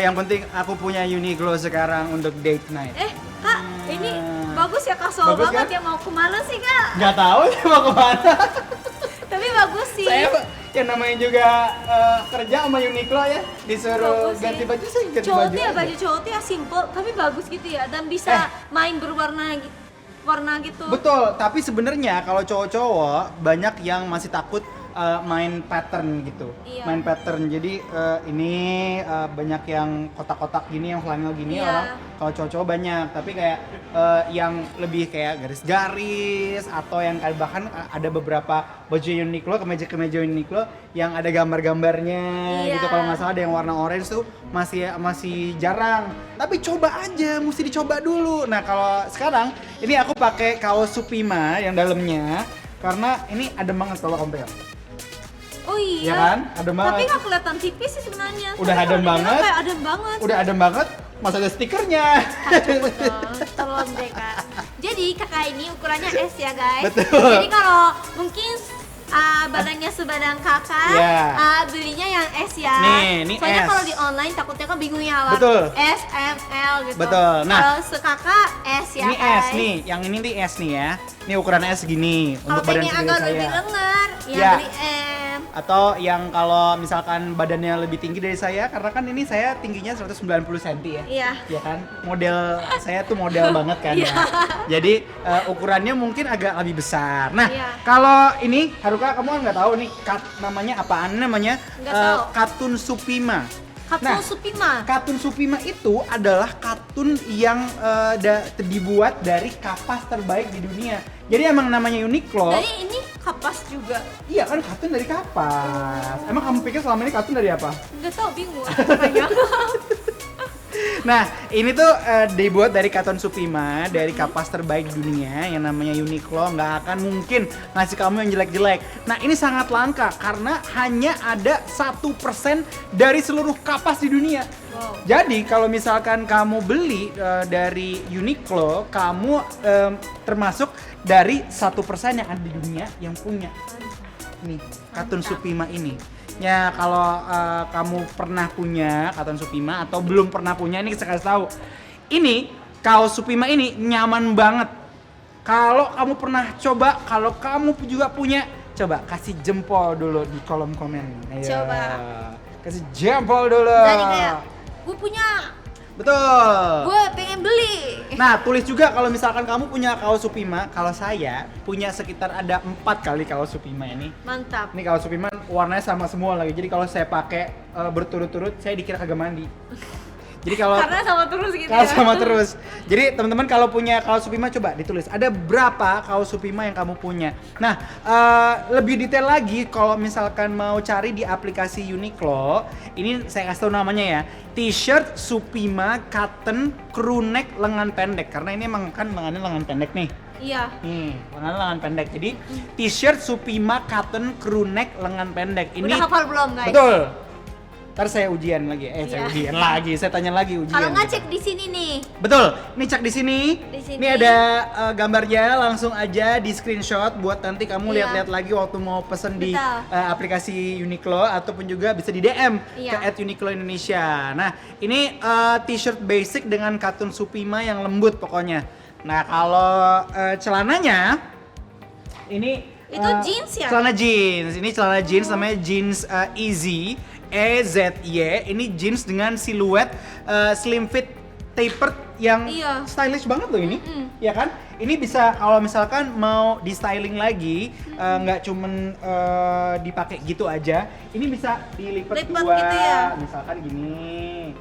Speaker 1: Yang penting aku punya Uniqlo sekarang untuk date night.
Speaker 2: Kak, ini bagus ya kasual
Speaker 1: Bagus,
Speaker 2: banget
Speaker 1: kan?
Speaker 2: ya, mau kemana sih kak?
Speaker 1: Nggak tahu dia mau kemana.
Speaker 2: Tapi bagus sih.
Speaker 1: Saya yang namanya juga kerja sama Uniqlo ya, disuruh
Speaker 2: Bagus
Speaker 1: ganti
Speaker 2: sih.
Speaker 1: baju sih, ganti
Speaker 2: Cowok
Speaker 1: baju
Speaker 2: tuh ya
Speaker 1: aja.
Speaker 2: baju cowok tuh ya simple tapi bagus gitu ya, dan bisa main berwarna warna gitu.
Speaker 1: Betul, tapi sebenarnya kalau cowok-cowok banyak yang masih takut main pattern gitu.
Speaker 2: Iya.
Speaker 1: Main pattern. Jadi ini banyak yang kotak-kotak gini, yang flanel gini
Speaker 2: Iya.
Speaker 1: orang. Kalau cowok-cowok banyak, tapi kayak yang lebih kayak garis-garis atau yang kayak bahkan ada beberapa baju Uniqlo, kemeja Uniqlo yang ada gambar-gambarnya
Speaker 2: Iya.
Speaker 1: gitu. Kalau nggak salah ada yang warna orange tuh masih jarang. Tapi coba aja, mesti dicoba dulu. Nah, kalau sekarang ini aku pakai kaos Supima yang dalamnya karena ini adem banget kalau kamu pegang.
Speaker 2: Oh iya.
Speaker 1: Ya kan? Adem banget.
Speaker 2: Tapi nggak kelihatan tipis sih sebenarnya.
Speaker 1: Udah
Speaker 2: Tapi
Speaker 1: adem
Speaker 2: kalau dibilang
Speaker 1: banget.
Speaker 2: Kayak adem banget.
Speaker 1: Udah adem banget, masa ada stikernya.
Speaker 2: Tolong deh kak. Jadi kakak ini ukurannya S ya guys.
Speaker 1: Betul.
Speaker 2: Jadi kalau mungkin badannya sebadan kakak,
Speaker 1: Ya.
Speaker 2: belinya yang S ya.
Speaker 1: Nih
Speaker 2: Soalnya
Speaker 1: S.
Speaker 2: kalau di online takutnya kan bingung ya awal.
Speaker 1: Betul.
Speaker 2: S, M, L gitu.
Speaker 1: Betul. Nah.
Speaker 2: Kalau sekakak S ya.
Speaker 1: Ini
Speaker 2: guys.
Speaker 1: S nih, yang ini nih S nih ya. Ini ukuran S segini
Speaker 2: Kalau
Speaker 1: untuk badan
Speaker 2: pengen
Speaker 1: segini
Speaker 2: agak
Speaker 1: saya.
Speaker 2: lebih lengar, ya
Speaker 1: Ya.
Speaker 2: beli M.
Speaker 1: Atau yang kalau misalkan badannya lebih tinggi dari saya, karena kan ini saya tingginya 190 cm ya.
Speaker 2: Iya.
Speaker 1: Ya kan, model saya tuh model banget kan ya. Jadi ukurannya mungkin agak lebih besar. Nah,
Speaker 2: Iya.
Speaker 1: kalau ini Haruka kamu kan nggak tahu nih namanya apaan namanya?
Speaker 2: Nggak tahu.
Speaker 1: Katun Supima.
Speaker 2: Katun
Speaker 1: Nah,
Speaker 2: Supima.
Speaker 1: Katun Supima itu adalah katun yang dibuat dari kapas terbaik di dunia. Jadi emang namanya Uniqlo.
Speaker 2: Jadi ini kapas juga.
Speaker 1: Iya kan katun dari kapas. Emang kamu pikir selama ini katun dari apa?
Speaker 2: Nggak tahu, bingung aku tanya.
Speaker 1: Nah, ini tuh dibuat dari katun Supima, dari kapas terbaik di dunia yang namanya Uniqlo. Nggak akan mungkin ngasih kamu yang jelek-jelek. Nah, ini sangat langka karena hanya ada 1% dari seluruh kapas di dunia.
Speaker 2: Wow.
Speaker 1: Jadi kalau misalkan kamu beli dari Uniqlo, kamu termasuk dari 1% yang ada di dunia yang punya nih katun Supima ini. Ya kalau kamu pernah punya katun Supima atau belum pernah punya, ini saya kasih tahu. Ini kaos Supima ini nyaman banget. Kalau kamu pernah coba, kalau kamu juga punya, coba kasih jempol dulu di kolom komen. Ayo.
Speaker 2: Coba.
Speaker 1: Kasih jempol dulu.
Speaker 2: Jadi kayak gue punya,
Speaker 1: Betul.
Speaker 2: gue pengen beli.
Speaker 1: Nah, tulis juga kalau misalkan kamu punya kaos Supima. Kalau saya punya sekitar ada 4 kali kaos Supima ini.
Speaker 2: Mantap.
Speaker 1: Ini kaos Supima warnanya sama semua lagi. Jadi kalau saya pakai berturut-turut, saya dikira kagak mandi. Jadi kalau
Speaker 2: Karena sama terus gitu
Speaker 1: kalau
Speaker 2: ya.
Speaker 1: sama terus. Jadi teman-teman kalau punya kaos Supima coba ditulis ada berapa kaos Supima yang kamu punya. Nah, lebih detail lagi kalau misalkan mau cari di aplikasi Uniqlo, ini saya kasih tahu namanya ya. T-shirt Supima cotton crew neck lengan pendek karena ini emang kan lengannya lengan pendek nih.
Speaker 2: Iya.
Speaker 1: Nih, lengan pendek. Jadi T-shirt Supima cotton crew neck lengan pendek. Ini
Speaker 2: Udah hafal belum guys?
Speaker 1: betul. Ntar saya ujian lagi. Saya
Speaker 2: Iya.
Speaker 1: ujian lagi. Saya tanya lagi ujian.
Speaker 2: Kalau nggak
Speaker 1: gitu.
Speaker 2: cek di sini nih.
Speaker 1: Betul. Ini cek di sini.
Speaker 2: Di sini.
Speaker 1: Ini ada gambarnya, langsung aja di screenshot buat nanti kamu
Speaker 2: Iya.
Speaker 1: lihat-lihat lagi waktu mau pesen di
Speaker 2: Betul.
Speaker 1: aplikasi Uniqlo ataupun juga bisa di DM
Speaker 2: Iya.
Speaker 1: ke @uniqlo Indonesia. Nah, ini t-shirt basic dengan katun Supima yang lembut pokoknya. Nah, kalau celananya ini
Speaker 2: Itu jeans ya?
Speaker 1: Celana jeans. Ini celana jeans namanya jeans Easy EZY. Ini jeans dengan siluet slim fit tapered yang
Speaker 2: Iya.
Speaker 1: stylish banget loh ini. Ya kan? Ini bisa kalau misalkan mau di styling lagi, nggak cuman dipakai gitu aja. Ini bisa dilipat
Speaker 2: Lipat
Speaker 1: dua,
Speaker 2: gitu ya?
Speaker 1: misalkan gini.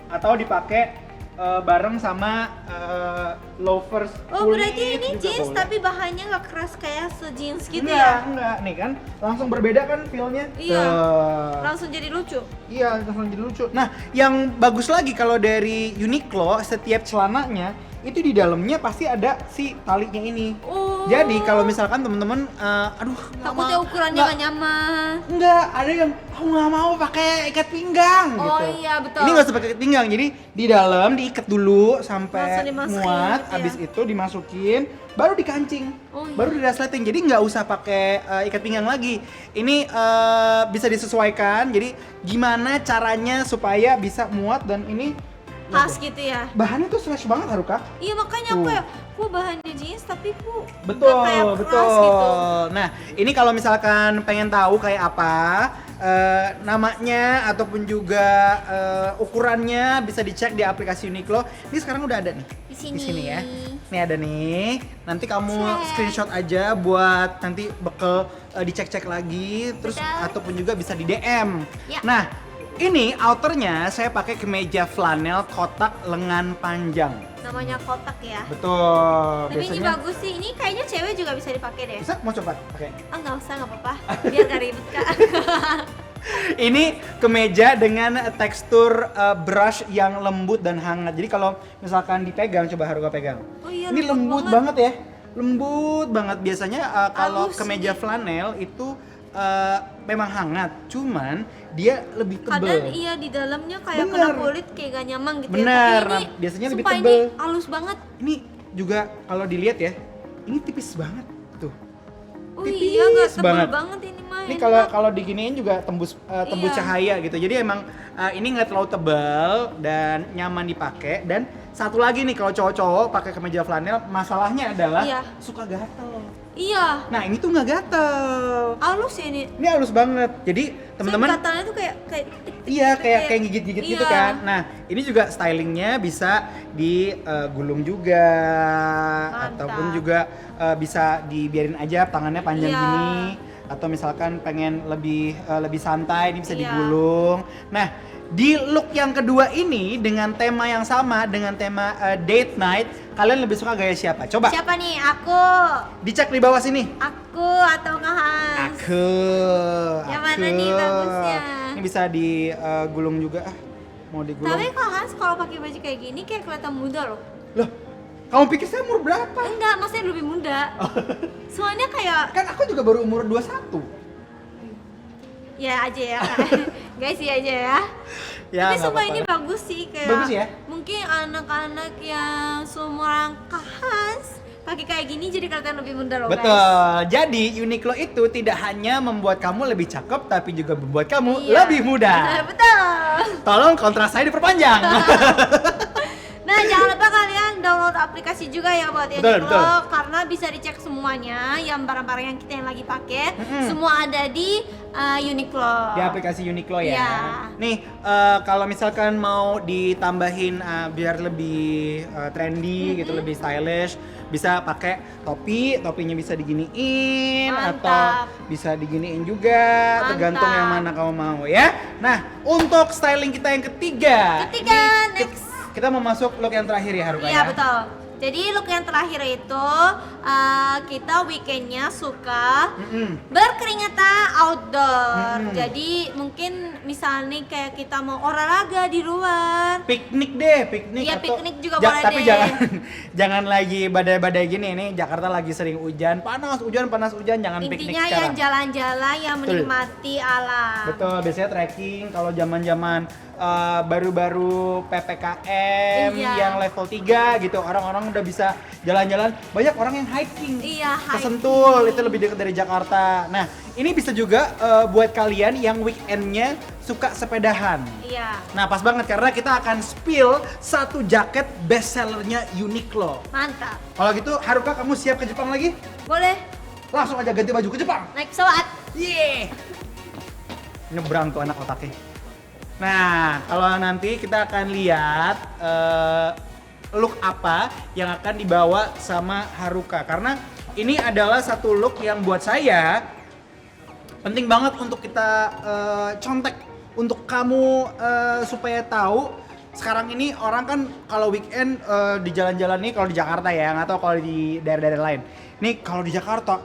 Speaker 1: Atau dipakai bareng sama loafers
Speaker 2: Oh
Speaker 1: kulit
Speaker 2: berarti ini
Speaker 1: juga
Speaker 2: jeans
Speaker 1: boleh.
Speaker 2: tapi bahannya nggak keras kayak sejeans gitu
Speaker 1: Enggak, nih kan langsung berbeda kan feel-nya.
Speaker 2: Iya.
Speaker 1: Tuh.
Speaker 2: Langsung jadi lucu.
Speaker 1: Iya, langsung jadi lucu. Nah, yang bagus lagi kalau dari Uniqlo, setiap celananya itu di dalamnya pasti ada si talinya ini.
Speaker 2: Oh.
Speaker 1: Jadi kalau misalkan teman-teman, aduh, nggak
Speaker 2: Takutnya
Speaker 1: mau-
Speaker 2: ukurannya
Speaker 1: nggak-
Speaker 2: nggak nyaman.
Speaker 1: Enggak, ada yang aku nggak mau pakai ikat pinggang
Speaker 2: Oh
Speaker 1: gitu.
Speaker 2: iya, betul.
Speaker 1: Ini nggak usah pakai ikat pinggang, jadi di dalam diikat dulu sampai
Speaker 2: Langsung dimasukin
Speaker 1: muat,
Speaker 2: gitu ya?
Speaker 1: abis itu dimasukin, baru dikancing,
Speaker 2: Oh iya.
Speaker 1: baru dirasleting. Jadi nggak usah pakai ikat pinggang lagi. Ini bisa disesuaikan. Jadi gimana caranya supaya bisa muat dan ini
Speaker 2: Pas gitu ya.
Speaker 1: bahannya tuh stretch banget Haruka.
Speaker 2: Iya makanya aku
Speaker 1: Tuh.
Speaker 2: ya, aku bahannya jeans tapi aku
Speaker 1: Betul,
Speaker 2: nggak kayak keras
Speaker 1: betul.
Speaker 2: gitu.
Speaker 1: Nah, ini kalau misalkan pengen tahu kayak apa, namanya ataupun juga ukurannya bisa dicek di aplikasi Uniqlo. Ini sekarang udah ada nih.
Speaker 2: Di sini.
Speaker 1: Di sini ya. Ini ada nih. Nanti kamu
Speaker 2: Cek.
Speaker 1: screenshot aja buat nanti bekal dicek-cek lagi, terus
Speaker 2: Betul.
Speaker 1: ataupun juga bisa di DM.
Speaker 2: Ya.
Speaker 1: Nah, ini outernya saya pakai kemeja flanel kotak lengan panjang.
Speaker 2: Namanya kotak ya.
Speaker 1: Betul.
Speaker 2: Tapi ini bagus sih, ini kayaknya cewek juga bisa dipakai deh.
Speaker 1: Bisa mau coba pakai.
Speaker 2: Ah nggak usah, nggak apa-apa. Biar gak ribet kak.
Speaker 1: Ini kemeja dengan tekstur brush yang lembut dan hangat. Jadi kalau misalkan dipegang, coba Haruka pegang.
Speaker 2: Oh iya,
Speaker 1: Ini lembut banget ya. Lembut banget. Biasanya kalau
Speaker 2: Halus
Speaker 1: kemeja
Speaker 2: ini.
Speaker 1: flanel itu memang hangat, cuman dia lebih tebel.
Speaker 2: Kadang iya di dalamnya kayak
Speaker 1: Bener.
Speaker 2: kena kulit kayak gak nyaman gitu
Speaker 1: Bener,
Speaker 2: ya. Tapi
Speaker 1: nah,
Speaker 2: ini
Speaker 1: biasanya lebih
Speaker 2: sumpah
Speaker 1: tebel.
Speaker 2: ini halus banget.
Speaker 1: Ini juga kalau dilihat ya, ini tipis banget tuh.
Speaker 2: Oh
Speaker 1: Tipis
Speaker 2: iya gak tebel
Speaker 1: banget.
Speaker 2: banget ini mah.
Speaker 1: Ini
Speaker 2: enak.
Speaker 1: kalau diginiin juga tembus
Speaker 2: Iya.
Speaker 1: cahaya gitu. Jadi emang ini nggak terlalu tebal dan nyaman dipakai. Dan satu lagi nih kalau cowok-cowok pakai kemeja flanel, masalahnya adalah
Speaker 2: Iya.
Speaker 1: suka gatel.
Speaker 2: Iya.
Speaker 1: Nah ini tuh nggak gatel.
Speaker 2: Halus ya ini.
Speaker 1: Ini halus banget. Jadi teman-teman,
Speaker 2: Gatalnya tuh kayak
Speaker 1: iya kayak gigit-gigit gitu
Speaker 2: iya.
Speaker 1: kan. Nah ini juga stylingnya bisa digulung juga,
Speaker 2: Mantap.
Speaker 1: ataupun juga bisa dibiarin aja tangannya panjang
Speaker 2: Iya.
Speaker 1: gini, atau misalkan pengen lebih santai ini bisa
Speaker 2: Iya.
Speaker 1: digulung. Nah di look yang kedua ini dengan tema yang sama, dengan tema date night, kalian lebih suka gaya siapa? Coba
Speaker 2: Siapa nih? Aku.
Speaker 1: dicek di bawah sini.
Speaker 2: Aku atau Kak Hans?
Speaker 1: Aku.
Speaker 2: Yang mana nih bagusnya?
Speaker 1: Ini bisa digulung juga. Mau digulung.
Speaker 2: Tapi Kak Hans kalau pakai baju kayak gini kayak kelihatan muda loh.
Speaker 1: Loh, kamu pikir saya umur berapa?
Speaker 2: Enggak, maksudnya lebih muda. Soalnya kayak
Speaker 1: Kan aku juga baru umur 21.
Speaker 2: ya aja ya Kak. Guys ya aja ya.
Speaker 1: Ya,
Speaker 2: Tapi
Speaker 1: nggak
Speaker 2: sumpah
Speaker 1: apa-apa
Speaker 2: ini
Speaker 1: lah.
Speaker 2: bagus sih kayak.
Speaker 1: Bagus ya?
Speaker 2: Mungkin anak-anak yang seumuran Kak Hans pakai kayak gini jadi kelihatan lebih muda loh guys.
Speaker 1: Betul. Jadi Uniqlo itu tidak hanya membuat kamu lebih cakep, tapi juga membuat kamu
Speaker 2: Iya.
Speaker 1: lebih muda.
Speaker 2: Betul.
Speaker 1: Tolong kontrak saya diperpanjang.
Speaker 2: Nah, jangan lupa kalian download aplikasi juga ya buat
Speaker 1: Betul,
Speaker 2: Uniqlo
Speaker 1: betul.
Speaker 2: karena bisa dicek semuanya yang barang-barang yang kita yang lagi pakai
Speaker 1: Mm-mm.
Speaker 2: semua ada di Uniqlo.
Speaker 1: Di aplikasi Uniqlo ya.
Speaker 2: Iya.
Speaker 1: Nih, kalau misalkan mau ditambahin biar lebih trendy gitu, lebih stylish, bisa pakai topinya bisa diginiin
Speaker 2: Mantap.
Speaker 1: atau bisa diginiin juga, tergantung
Speaker 2: Mantap.
Speaker 1: yang mana kamu mau ya. Nah, untuk styling kita yang ketiga.
Speaker 2: Next.
Speaker 1: Kita mau masuk look yang terakhir ya Haruka
Speaker 2: Iya
Speaker 1: ya.
Speaker 2: betul. Jadi look yang terakhir itu kita weekendnya suka berkeringatan outdoor. Jadi mungkin misalnya kayak kita mau olahraga di luar.
Speaker 1: Piknik deh, piknik.
Speaker 2: Iya,
Speaker 1: atau-
Speaker 2: piknik juga boleh
Speaker 1: tapi
Speaker 2: deh.
Speaker 1: jangan lagi badai-badai gini. Ini Jakarta lagi sering hujan, panas hujan, jangan piknik
Speaker 2: Intinya
Speaker 1: sekarang.
Speaker 2: yang jalan-jalan yang
Speaker 1: Betul.
Speaker 2: menikmati alam.
Speaker 1: Betul, biasanya trekking kalau zaman-zaman baru-baru PPKM
Speaker 2: Iya.
Speaker 1: yang level 3 gitu, orang-orang udah bisa jalan-jalan. Banyak orang yang hiking.
Speaker 2: Iya,
Speaker 1: Ke
Speaker 2: hiking.
Speaker 1: Sentul, itu lebih dekat dari Jakarta. Nah, ini bisa juga buat kalian yang weekendnya suka sepedahan.
Speaker 2: Iya.
Speaker 1: Nah, pas banget karena kita akan spill satu jaket best sellernya Uniqlo.
Speaker 2: Mantap.
Speaker 1: Kalau gitu, Haruka kamu siap ke Jepang lagi?
Speaker 2: Boleh
Speaker 1: Langsung aja ganti baju ke Jepang.
Speaker 2: naik pesawat.
Speaker 1: Yeay. Nyebrang tuh anak otaknya. Nah, kalau nanti kita akan lihat look apa yang akan dibawa sama Haruka. Karena ini adalah satu look yang buat saya penting banget untuk kita contek. Untuk kamu supaya tahu, sekarang ini orang kan kalau weekend di jalan-jalan nih, kalau di Jakarta ya, nggak tahu kalau di daerah-daerah lain. Nih kalau di Jakarta,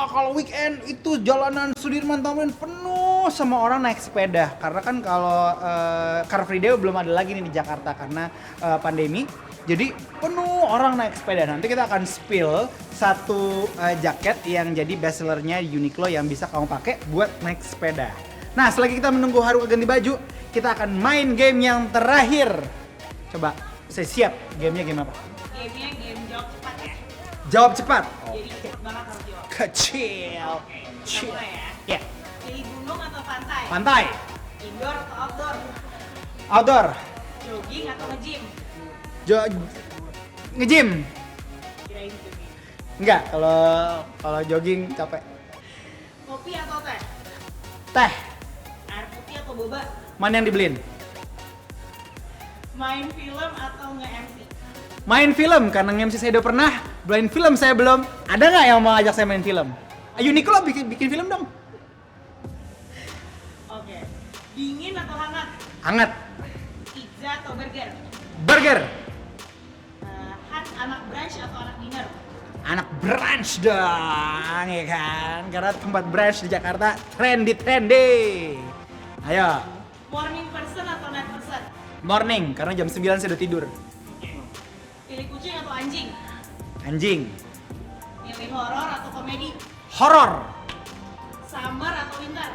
Speaker 1: kalau weekend itu jalanan Sudirman Tamrin penuh sama orang naik sepeda. Karena kan kalau Car Free Day belum ada lagi nih di Jakarta karena pandemi. Jadi penuh orang naik sepeda. Nanti kita akan spill satu jaket yang jadi best sellernya Uniqlo yang bisa kamu pakai buat naik sepeda. Nah, selagi kita menunggu Haruka ganti baju, kita akan main game yang terakhir. Coba, saya siap. Gamenya game apa?
Speaker 3: Gamenya game jawab cepat ya.
Speaker 1: Jawab cepat.
Speaker 3: Jadi cepet banget harus jawab.
Speaker 1: Kecil.
Speaker 3: Kita mulai ya.
Speaker 1: Ya,
Speaker 3: Pilih gunung atau pantai?
Speaker 1: pantai.
Speaker 3: Indoor atau outdoor?
Speaker 1: Outdoor.
Speaker 3: Jogging atau nge-gym?
Speaker 1: Nge-gym.
Speaker 3: Kirain jogging.
Speaker 1: Enggak, kalau jogging capek.
Speaker 3: Kopi atau teh?
Speaker 1: Teh.
Speaker 3: Air putih atau boba?
Speaker 1: Mana yang dibeliin?
Speaker 3: Main film atau nge-MC?
Speaker 1: Main film, karena nge-MC saya udah pernah. Main film saya belum. Ada nggak yang mau ajak saya main film? Uniqlo bikin film dong.
Speaker 3: Oke. Dingin atau hangat?
Speaker 1: Hangat.
Speaker 3: Pizza atau burger?
Speaker 1: Burger.
Speaker 3: Hans anak brunch atau anak dinner?
Speaker 1: Anak brunch dong, ya kan? Karena tempat brunch di Jakarta trendy. Ayo,
Speaker 3: Morning person atau night person?
Speaker 1: morning, karena jam 9 saya udah tidur.
Speaker 3: Pilih kucing atau anjing?
Speaker 1: Anjing.
Speaker 3: Pilih horor atau komedi?
Speaker 1: Horor.
Speaker 3: Summer atau winter?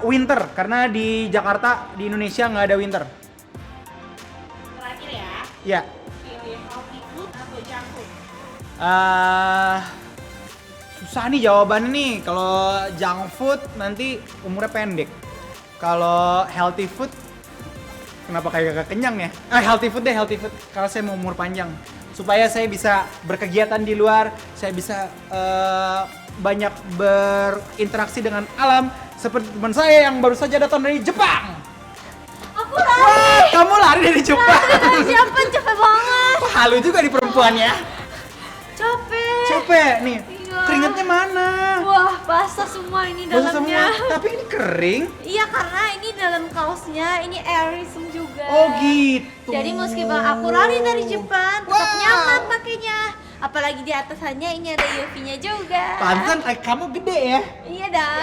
Speaker 1: Winter, karena di Jakarta, di Indonesia nggak ada winter.
Speaker 3: Terakhir ya,
Speaker 1: Ya.
Speaker 3: pilih healthy food atau junk food?
Speaker 1: Susah nih jawabannya nih. Kalau junk food nanti umurnya pendek. Kalau healthy food, kenapa kayak gak kenyang ya? Healthy food deh, healthy food. Kalau saya mau umur panjang, supaya saya bisa berkegiatan di luar, saya bisa banyak berinteraksi dengan alam, seperti teman saya yang baru saja datang dari Jepang.
Speaker 2: Aku lari.
Speaker 1: Kamu lari dari Jepang.
Speaker 2: Siapa capek banget.
Speaker 1: Kok halu juga di perempuannya.
Speaker 2: Capek.
Speaker 1: Capek nih.
Speaker 2: Iya.
Speaker 1: Keringatnya mana?
Speaker 2: Wah, basah semua ini
Speaker 1: Basah semua.
Speaker 2: dalamnya.
Speaker 1: Tapi ini kering.
Speaker 2: Iya, karena ini dalam kaosnya ini airism juga.
Speaker 1: Oh gitu.
Speaker 2: Jadi meskipun aku lari dari Jepang, tetap
Speaker 1: Wow.
Speaker 2: nyaman pakainya. Apalagi di atasannya ini ada UV-nya juga.
Speaker 1: Pantesan kayak kamu gede ya.
Speaker 2: Iya dah.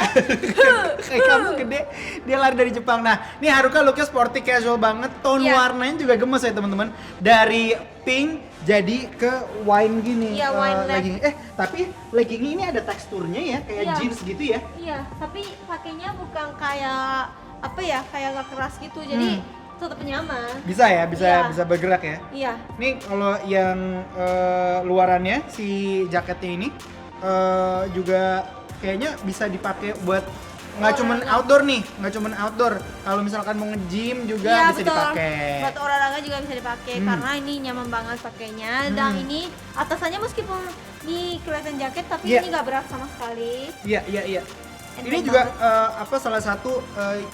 Speaker 1: Kayak kamu gede, dia lari dari Jepang. Nah, ini Haruka looknya sporty casual banget. Tone
Speaker 2: Iya.
Speaker 1: warnanya juga gemes ya teman-teman. Dari pink jadi ke wine gini.
Speaker 2: Iya, wine leg.
Speaker 1: legging. Tapi leggingnya ini ada teksturnya ya, kayak
Speaker 2: Iya.
Speaker 1: jeans gitu ya.
Speaker 2: Iya, tapi pakainya bukan kayak apa ya, kayak gak keras gitu. Jadi tetap nyaman.
Speaker 1: Bisa ya, bisa
Speaker 2: Iya.
Speaker 1: bisa bergerak ya.
Speaker 2: Iya.
Speaker 1: Ini kalau yang luarannya si jaketnya ini juga kayaknya bisa dipakai buat nggak cuman
Speaker 2: Olahraga.
Speaker 1: outdoor nih, nggak cuman outdoor. Kalau misalkan mau nge-gym juga
Speaker 2: Iya,
Speaker 1: bisa
Speaker 2: betul.
Speaker 1: dipakai.
Speaker 2: Buat olahraga juga bisa dipakai karena ini nyaman banget pakainya. Dan ini atasannya meskipun ini kelihatan jaket tapi
Speaker 1: Iya.
Speaker 2: ini nggak berat sama sekali.
Speaker 1: Iya. Ini juga salah satu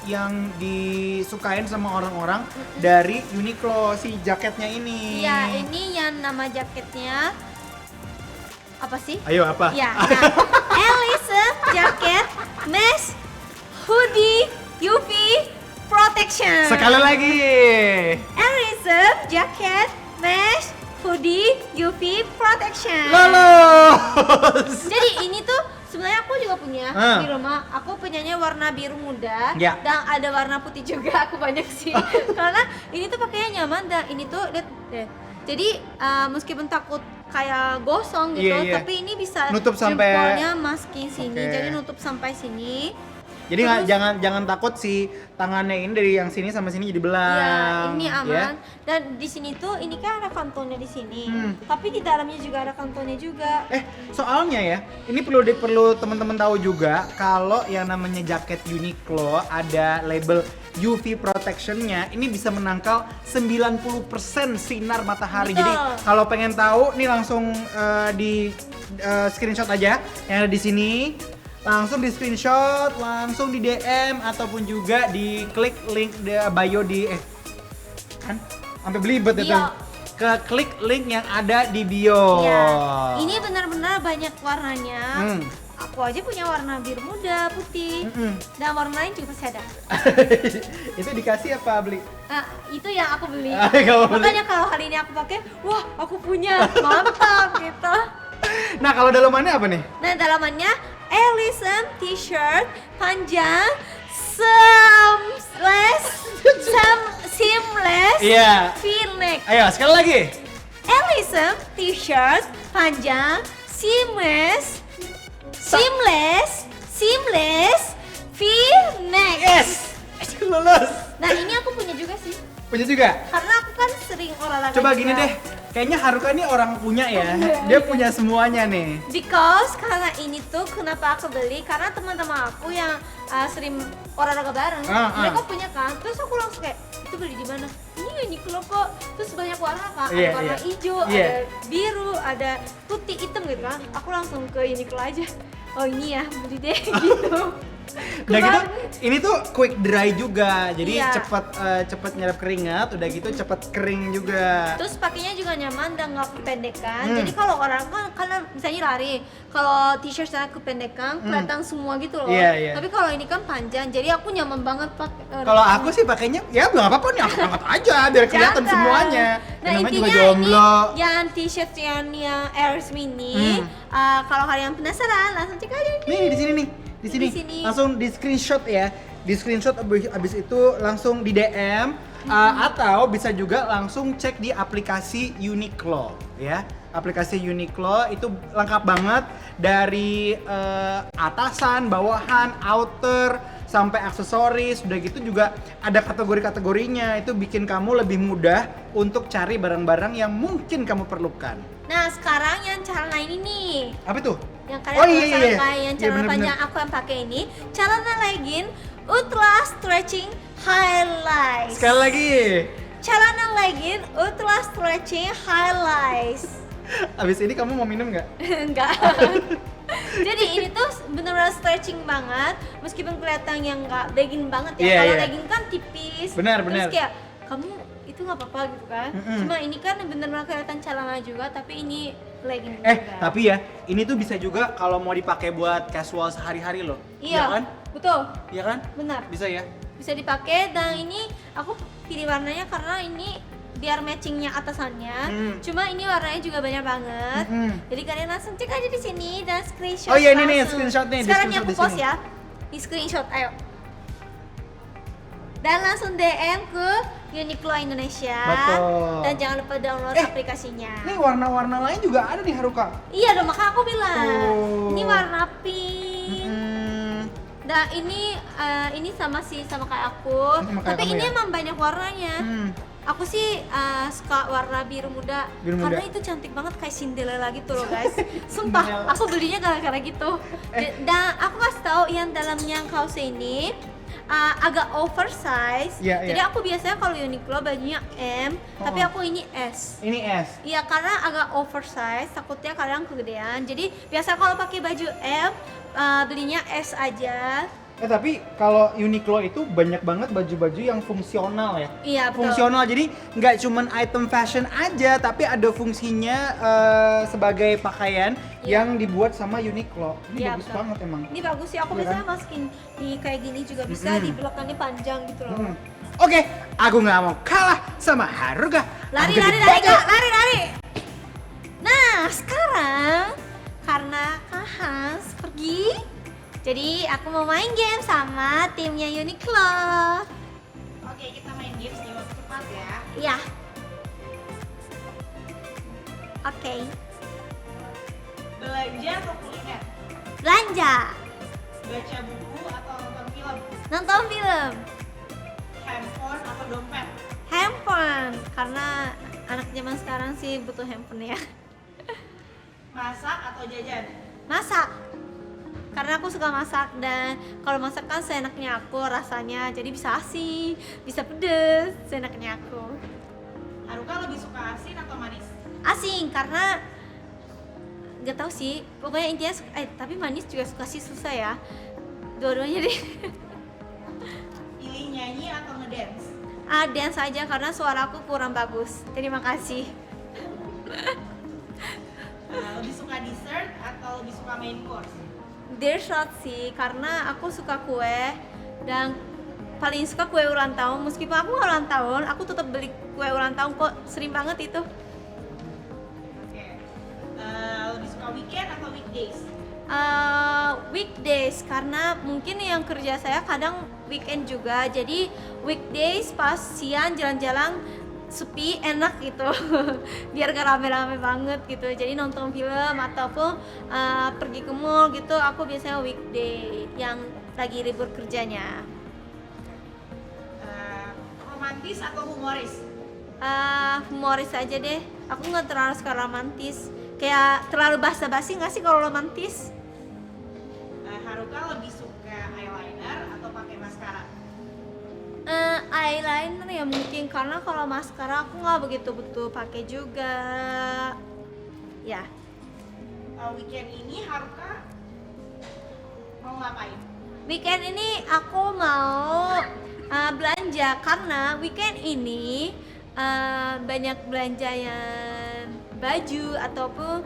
Speaker 1: yang disukain sama orang-orang dari Uniqlo si jaketnya ini.
Speaker 2: Iya, ini yang nama jaketnya apa sih?
Speaker 1: Ayo apa?
Speaker 2: Ya, nah, Elism jaket mesh hoodie UV protection.
Speaker 1: Sekali lagi.
Speaker 2: Elism jaket mesh hoodie UV protection.
Speaker 1: Lolos.
Speaker 2: Jadi ini tuh sebenarnya aku juga punya di rumah. Aku punyanya warna biru muda
Speaker 1: Ya.
Speaker 2: dan ada warna putih juga. Aku banyak sih. Karena ini tuh pakainya nyaman dan ini tuh lihat deh. Jadi meskipun takut kayak gosong gitu,
Speaker 1: Iya.
Speaker 2: tapi ini bisa
Speaker 1: Nutup sampai-
Speaker 2: jempolnya masking sini.
Speaker 1: Oke.
Speaker 2: Jadi nutup sampai sini.
Speaker 1: Jadi jangan takut si tangannya ini dari yang sini sama sini jadi belang.
Speaker 2: Iya, ini
Speaker 1: ya.
Speaker 2: aman. Dan di sini tuh ini kan ada kantongnya di sini. Tapi di dalamnya juga ada kantongnya juga.
Speaker 1: Soalnya ya, ini perlu teman-teman tahu juga kalau yang namanya jaket Uniqlo ada label UV protection-nya, ini bisa menangkal 90% sinar matahari.
Speaker 2: Betul.
Speaker 1: Jadi kalau pengen tahu nih langsung di screenshot aja yang ada di sini. Langsung di screenshot, langsung di DM ataupun juga di klik link bio di kan sampai belibet itu.
Speaker 2: Bio.
Speaker 1: Ke klik link yang ada di bio.
Speaker 2: Iya. Ini benar-benar banyak warnanya.
Speaker 1: Hmm.
Speaker 2: Aku aja punya warna biru muda, putih, dan warna lain juga masih ada.
Speaker 1: Itu dikasih apa beli?
Speaker 2: Itu yang aku beli.
Speaker 1: Kamu beli.
Speaker 2: Makanya kalau hari ini aku pakai, wah aku punya, mantap gitu.
Speaker 1: Nah kalau dalamannya apa nih?
Speaker 2: Nah dalamannya Elism t-shirt panjang, seamless,
Speaker 1: Iya.
Speaker 2: V-neck.
Speaker 1: Ayo sekali lagi.
Speaker 2: Elism t-shirt panjang, seamless, V-neck.
Speaker 1: Yes. Lulus.
Speaker 2: Nah ini aku punya juga sih,
Speaker 1: Punya juga.
Speaker 2: karena aku kan sering olahraga.
Speaker 1: Coba
Speaker 2: juga.
Speaker 1: gini deh. Kayaknya Haruka ini orang punya ya. Dia punya semuanya nih.
Speaker 2: Because karena ini tuh kenapa aku beli, karena teman-teman aku yang sering olahraga bareng, mereka punya kan. Terus aku langsung kayak, itu beli di mana? Ini Uniqlo kok. Terus banyak warna kan, ada
Speaker 1: Iya,
Speaker 2: warna
Speaker 1: iya.
Speaker 2: hijau,
Speaker 1: Iya.
Speaker 2: ada biru, ada putih, hitam gitu kan. Aku langsung ke Uniqlo aja. Oh ini ya, beli deh gitu.
Speaker 1: Udah gitu,
Speaker 2: Kemarin-
Speaker 1: ini tuh quick dry juga. Jadi
Speaker 2: Iya.
Speaker 1: cepet nyerap keringat, udah gitu cepet kering juga.
Speaker 2: Terus pakainya juga nyaman dan nggak kependekan. Jadi kalau orang kan misalnya lari, kalau t-shirt saya kependekan, kelihatan semua gitu loh.
Speaker 1: Iya, iya.
Speaker 2: Tapi kalau ini kan panjang, jadi aku nyaman banget pakai.
Speaker 1: Kalau aku sih pakainya ya nggak apa-apa nih, angkat aja biar kelihatan
Speaker 2: Jangan.
Speaker 1: semuanya.
Speaker 2: Nah
Speaker 1: Yang namanya juga
Speaker 2: intinya
Speaker 1: jomblo.
Speaker 2: ini yang t-shirt yang Air's Mini. Kalau kalian penasaran, langsung cek aja nih.
Speaker 1: Nih di sini nih, di sini.
Speaker 2: Di sini.
Speaker 1: Langsung di screenshot ya. Di screenshot abis itu langsung di DM atau bisa juga langsung cek di aplikasi Uniqlo ya. Aplikasi Uniqlo itu lengkap banget dari atasan, bawahan, outer sampai aksesoris. Udah gitu juga ada kategori-kategorinya. Itu bikin kamu lebih mudah untuk cari barang-barang yang mungkin kamu perlukan.
Speaker 2: Nah sekarang yang celana ini nih,
Speaker 1: Apa tuh?
Speaker 2: yang kalian
Speaker 1: Oh, iya,
Speaker 2: penasaran
Speaker 1: iya, iya.
Speaker 2: kan, yang
Speaker 1: Iya,
Speaker 2: celana
Speaker 1: bener-bener.
Speaker 2: panjang aku yang pakai ini, celana legging ultra stretching highlights.
Speaker 1: Sekali lagi.
Speaker 2: Celana legging ultra stretching highlights.
Speaker 1: Abis ini kamu mau minum nggak?
Speaker 2: Enggak. Jadi ini tuh bener-bener stretching banget, meskipun kelihatan yang nggak legging banget ya.
Speaker 1: Iya,
Speaker 2: Kalau
Speaker 1: iya.
Speaker 2: legging kan tipis.
Speaker 1: Benar,
Speaker 2: Terus
Speaker 1: benar.
Speaker 2: kayak kamu itu nggak apa-apa gitu kan. Cuma ini kan bener-bener kelihatan celana juga, tapi ini legging juga.
Speaker 1: Tapi ya, ini tuh bisa juga kalau mau dipakai buat casual sehari-hari loh.
Speaker 2: Iya
Speaker 1: kan?
Speaker 2: betul,
Speaker 1: Iya kan?
Speaker 2: benar.
Speaker 1: Bisa ya?
Speaker 2: Bisa dipakai, dan ini aku pilih warnanya karena ini biar matchingnya atasannya. Cuma ini warnanya juga banyak banget. Jadi kalian langsung cek aja di sini dan screenshot.
Speaker 1: Oh iya, ini nih,
Speaker 2: langsung.
Speaker 1: screenshot nih, di
Speaker 2: Sekarang
Speaker 1: screenshot
Speaker 2: yang aku
Speaker 1: di
Speaker 2: post
Speaker 1: sini.
Speaker 2: ya. Di screenshot, ayo. Dan langsung DM ke Uniqlo Indonesia.
Speaker 1: Betul.
Speaker 2: Dan jangan lupa download aplikasinya.
Speaker 1: Nih warna-warna lain juga ada nih Haruka.
Speaker 2: Iya dong, maka aku bilang.
Speaker 1: Oh.
Speaker 2: Ini warna pink. Nah ini sama kayak aku.
Speaker 1: Sama kayak
Speaker 2: Tapi
Speaker 1: kamu
Speaker 2: ini
Speaker 1: ya?
Speaker 2: emang banyak warnanya. Aku sih suka warna biru muda,
Speaker 1: Biru
Speaker 2: karena
Speaker 1: muda.
Speaker 2: itu cantik banget kayak Cinderella gitu loh guys. Sumpah,
Speaker 1: Cinderella.
Speaker 2: aku belinya gara-gara gitu. Dan aku kasih tahu yang dalamnya kaos ini agak oversize.
Speaker 1: Iya,
Speaker 2: Jadi
Speaker 1: iya.
Speaker 2: aku biasanya kalau Uniqlo bajunya M, tapi aku ini S.
Speaker 1: Ini S.
Speaker 2: Iya, karena agak oversize, takutnya kalian kegedean. Jadi biasa kalau pakai baju M, belinya S aja.
Speaker 1: Tapi kalau Uniqlo itu banyak banget baju-baju yang fungsional ya.
Speaker 2: Iya, betul.
Speaker 1: Fungsional, jadi nggak cuman item fashion aja, tapi ada fungsinya sebagai pakaian yang dibuat sama Uniqlo. Ini
Speaker 2: Iya,
Speaker 1: bagus
Speaker 2: betul.
Speaker 1: banget emang.
Speaker 2: Ini bagus sih, aku
Speaker 1: Iya
Speaker 2: biasanya
Speaker 1: kan?
Speaker 2: masukin di kayak gini juga bisa, di belakangnya panjang gitu loh.
Speaker 1: Oke, aku nggak mau kalah sama Haruka.
Speaker 2: Lari,
Speaker 1: Aku
Speaker 2: lari,
Speaker 1: gede
Speaker 2: lari,
Speaker 1: banget.
Speaker 2: Kak, lari, lari. Nah, sekarang karena Kak Hans pergi, jadi aku mau main game sama timnya Uniqlo.
Speaker 3: Oke, kita main games di waktu cepat ya.
Speaker 2: Iya. Oke,
Speaker 3: Belanja atau kuliner?
Speaker 2: belanja,
Speaker 3: Baca buku atau nonton film?
Speaker 2: nonton film,
Speaker 3: Handphone atau dompet?
Speaker 2: handphone, karena anak zaman sekarang sih butuh handphone ya.
Speaker 3: Masak atau jajan?
Speaker 2: Masak, karena aku suka masak, dan kalau masak kan seenaknya aku rasanya, jadi bisa asin, bisa pedes, seenaknya aku.
Speaker 3: Haruka lebih suka asin atau manis?
Speaker 2: Asin, karena nggak tahu sih, pokoknya intinya tapi manis juga suka sih, susah ya, dua-duanya deh.
Speaker 3: Pilih nyanyi atau ngedance?
Speaker 2: Dance aja karena suara aku kurang bagus, terima kasih.
Speaker 3: Lebih suka dessert atau lebih suka main course?
Speaker 2: Dessert sih, karena aku suka kue dan paling suka kue ulang tahun. Meskipun aku nggak ulang tahun, aku tetap beli kue ulang tahun kok, sering banget itu.
Speaker 3: Oke. Lebih suka weekend atau weekdays?
Speaker 2: Weekdays, karena mungkin yang kerja saya kadang weekend juga, jadi weekdays pas siang jalan-jalan sepi enak gitu. Biar gak rame-rame banget gitu, jadi nonton film ataupun pergi ke mall gitu, aku biasanya weekday yang lagi libur kerjanya.
Speaker 3: Romantis atau humoris?
Speaker 2: Humoris aja deh, aku nggak terlalu suka romantis, kayak terlalu basa-basi nggak sih kalau romantis.
Speaker 3: Haruka lebih suka eyeliner atau pakai maskara?
Speaker 2: Eyeliner ya mungkin, karena kalau maskara aku nggak begitu betul pakai juga ya.
Speaker 3: Weekend ini Haruka mau ngapain?
Speaker 2: Weekend ini aku mau belanja, karena weekend ini banyak belanja yang baju ataupun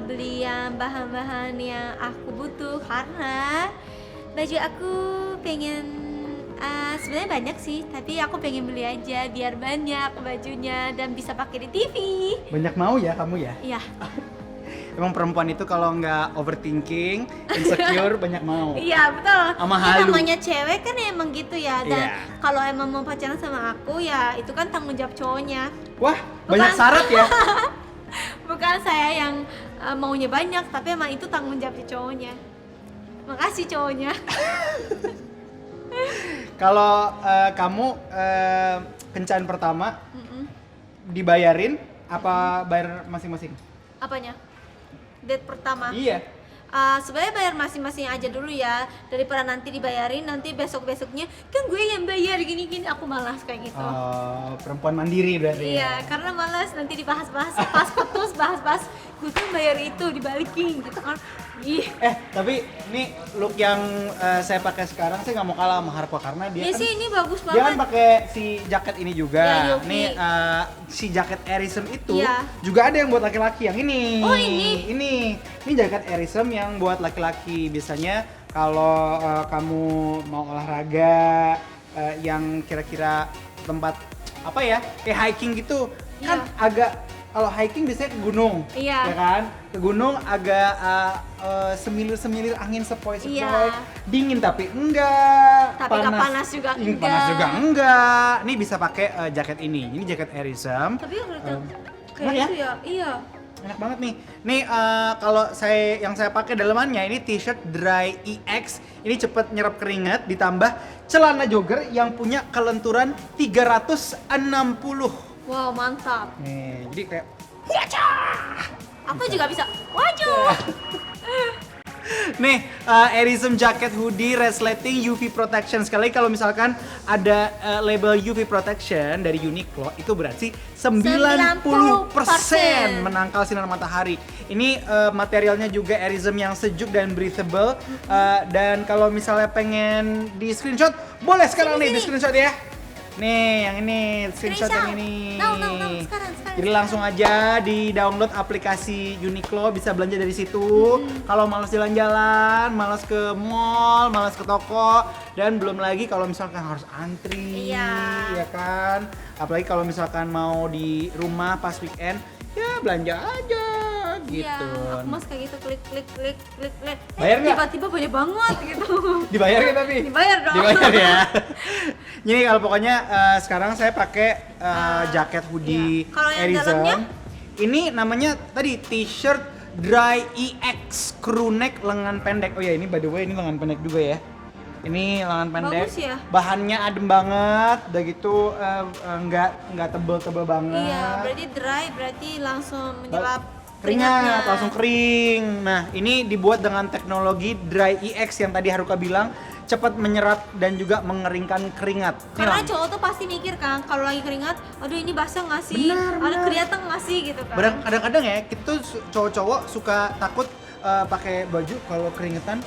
Speaker 2: beli yang bahan-bahan yang aku butuh, karena baju aku pengen sebenarnya banyak sih, tapi aku pengen beli aja biar banyak bajunya dan bisa pakai di TV.
Speaker 1: Banyak mau ya kamu ya?
Speaker 2: Iya.
Speaker 1: Emang perempuan itu kalau nggak overthinking, insecure, banyak mau.
Speaker 2: Iya betul.
Speaker 1: Sama
Speaker 2: Ya,
Speaker 1: halu.
Speaker 2: namanya cewek kan emang gitu ya. Dan
Speaker 1: Iya.
Speaker 2: kalau emang mau pacaran sama aku ya itu kan tanggung jawab cowoknya.
Speaker 1: Wah, banyak
Speaker 2: Bukan.
Speaker 1: syarat ya.
Speaker 2: Bukan saya yang maunya banyak, tapi emang itu tanggung jawab cowoknya. Makasih cowoknya.
Speaker 1: Kalau kamu kencan pertama dibayarin apa bayar masing-masing?
Speaker 2: Apanya? Date pertama.
Speaker 1: Iya.
Speaker 2: Sebenarnya bayar masing-masing aja dulu ya, daripada nanti dibayarin, nanti besok-besoknya kan gue yang bayar gini-gini, aku malas kayak gitu.
Speaker 1: Perempuan mandiri berarti.
Speaker 2: Iya, karena malas nanti dibahas-bahas, pas putus bahas-bahas, gue kan bayar itu dibalikin gitu kan. Ih.
Speaker 1: Tapi ini look yang saya pakai sekarang saya nggak mau kalah sama Harpo karena dia
Speaker 2: Iya
Speaker 1: kan
Speaker 2: sih, ini bagus
Speaker 1: dia kan
Speaker 2: banget.
Speaker 1: pakai si jaket ini juga.
Speaker 2: Ya, Yofi.
Speaker 1: Nih si jaket Airism itu
Speaker 2: Iya.
Speaker 1: juga ada yang buat laki-laki, yang ini.
Speaker 2: Oh, ini?
Speaker 1: Ini jaket Airism yang buat laki-laki. Biasanya kalau kamu mau olahraga yang kira-kira tempat apa ya, kayak hiking gitu, kan
Speaker 2: Iya.
Speaker 1: agak, kalau hiking biasanya ke gunung,
Speaker 2: Iya.
Speaker 1: ya kan? Ke gunung agak semilir-semilir angin sepoi-sepoi,
Speaker 2: Iya.
Speaker 1: dingin tapi enggak,
Speaker 2: Tapi nggak panas juga enggak.
Speaker 1: Panas juga enggak. Ini bisa pakai jaket ini jaket Airism.
Speaker 2: Tapi kelihatan
Speaker 1: enak
Speaker 2: kayak
Speaker 1: ya?
Speaker 2: itu ya, iya.
Speaker 1: Enak banget nih. Nih kalau yang saya pakai dalamannya ini t-shirt Dry EX. Ini cepet nyerap keringat, ditambah celana jogger yang punya kelenturan 360.
Speaker 2: Wow, mantap.
Speaker 1: Nih, jadi kayak
Speaker 2: Aku juga bisa. Waduh.
Speaker 1: Nih, Airism Jacket Hoodie Resleting UV Protection. Sekali kalau misalkan ada label UV Protection dari Uniqlo, itu berarti 90% menangkal sinar matahari. Ini materialnya juga Airism yang sejuk dan breathable. Dan kalau misalnya pengen di screenshot, boleh sekarang nih di screenshot ya. Nih, yang ini, screenshot yang ini.
Speaker 2: Sekarang.
Speaker 1: Jadi langsung aja di download aplikasi Uniqlo, bisa belanja dari situ. Kalau malas jalan-jalan, malas ke mall, malas ke toko, dan belum lagi kalau misalkan harus antri, ya kan. Apalagi kalau misalkan mau di rumah pas weekend, ya belanja aja gitu.
Speaker 2: Iya, aku mas kayak gitu klik.
Speaker 1: Bayar nggak?
Speaker 2: Tiba-tiba banyak banget gitu.
Speaker 1: Dibayar kan tapi?
Speaker 2: Dibayar dong.
Speaker 1: Dibayar ya. Jadi kalau pokoknya sekarang saya pakai jaket hoodie
Speaker 2: Iya. Kalau yang
Speaker 1: Airism.
Speaker 2: dalamnya?
Speaker 1: Ini namanya tadi t-shirt Dry EX crew neck lengan pendek. Oh ya, ini by the way ini lengan pendek juga ya. Ini lengan pendek.
Speaker 2: Bagus ya.
Speaker 1: Bahannya adem banget, udah gitu nggak tebel-tebel banget.
Speaker 2: Iya, berarti dry, berarti langsung menyerap
Speaker 1: Keringat, langsung kering. Nah, ini dibuat dengan teknologi Dry EX yang tadi Haruka bilang cepat menyerap dan juga mengeringkan keringat.
Speaker 2: Karena
Speaker 1: Nih,
Speaker 2: cowok tuh pasti mikir kan, kalau lagi keringat, aduh ini basah nggak sih? Ada kelihatan nggak sih gitu kan?
Speaker 1: kadang-kadang ya kita tuh cowok-cowok suka takut pakai baju kalau keringetan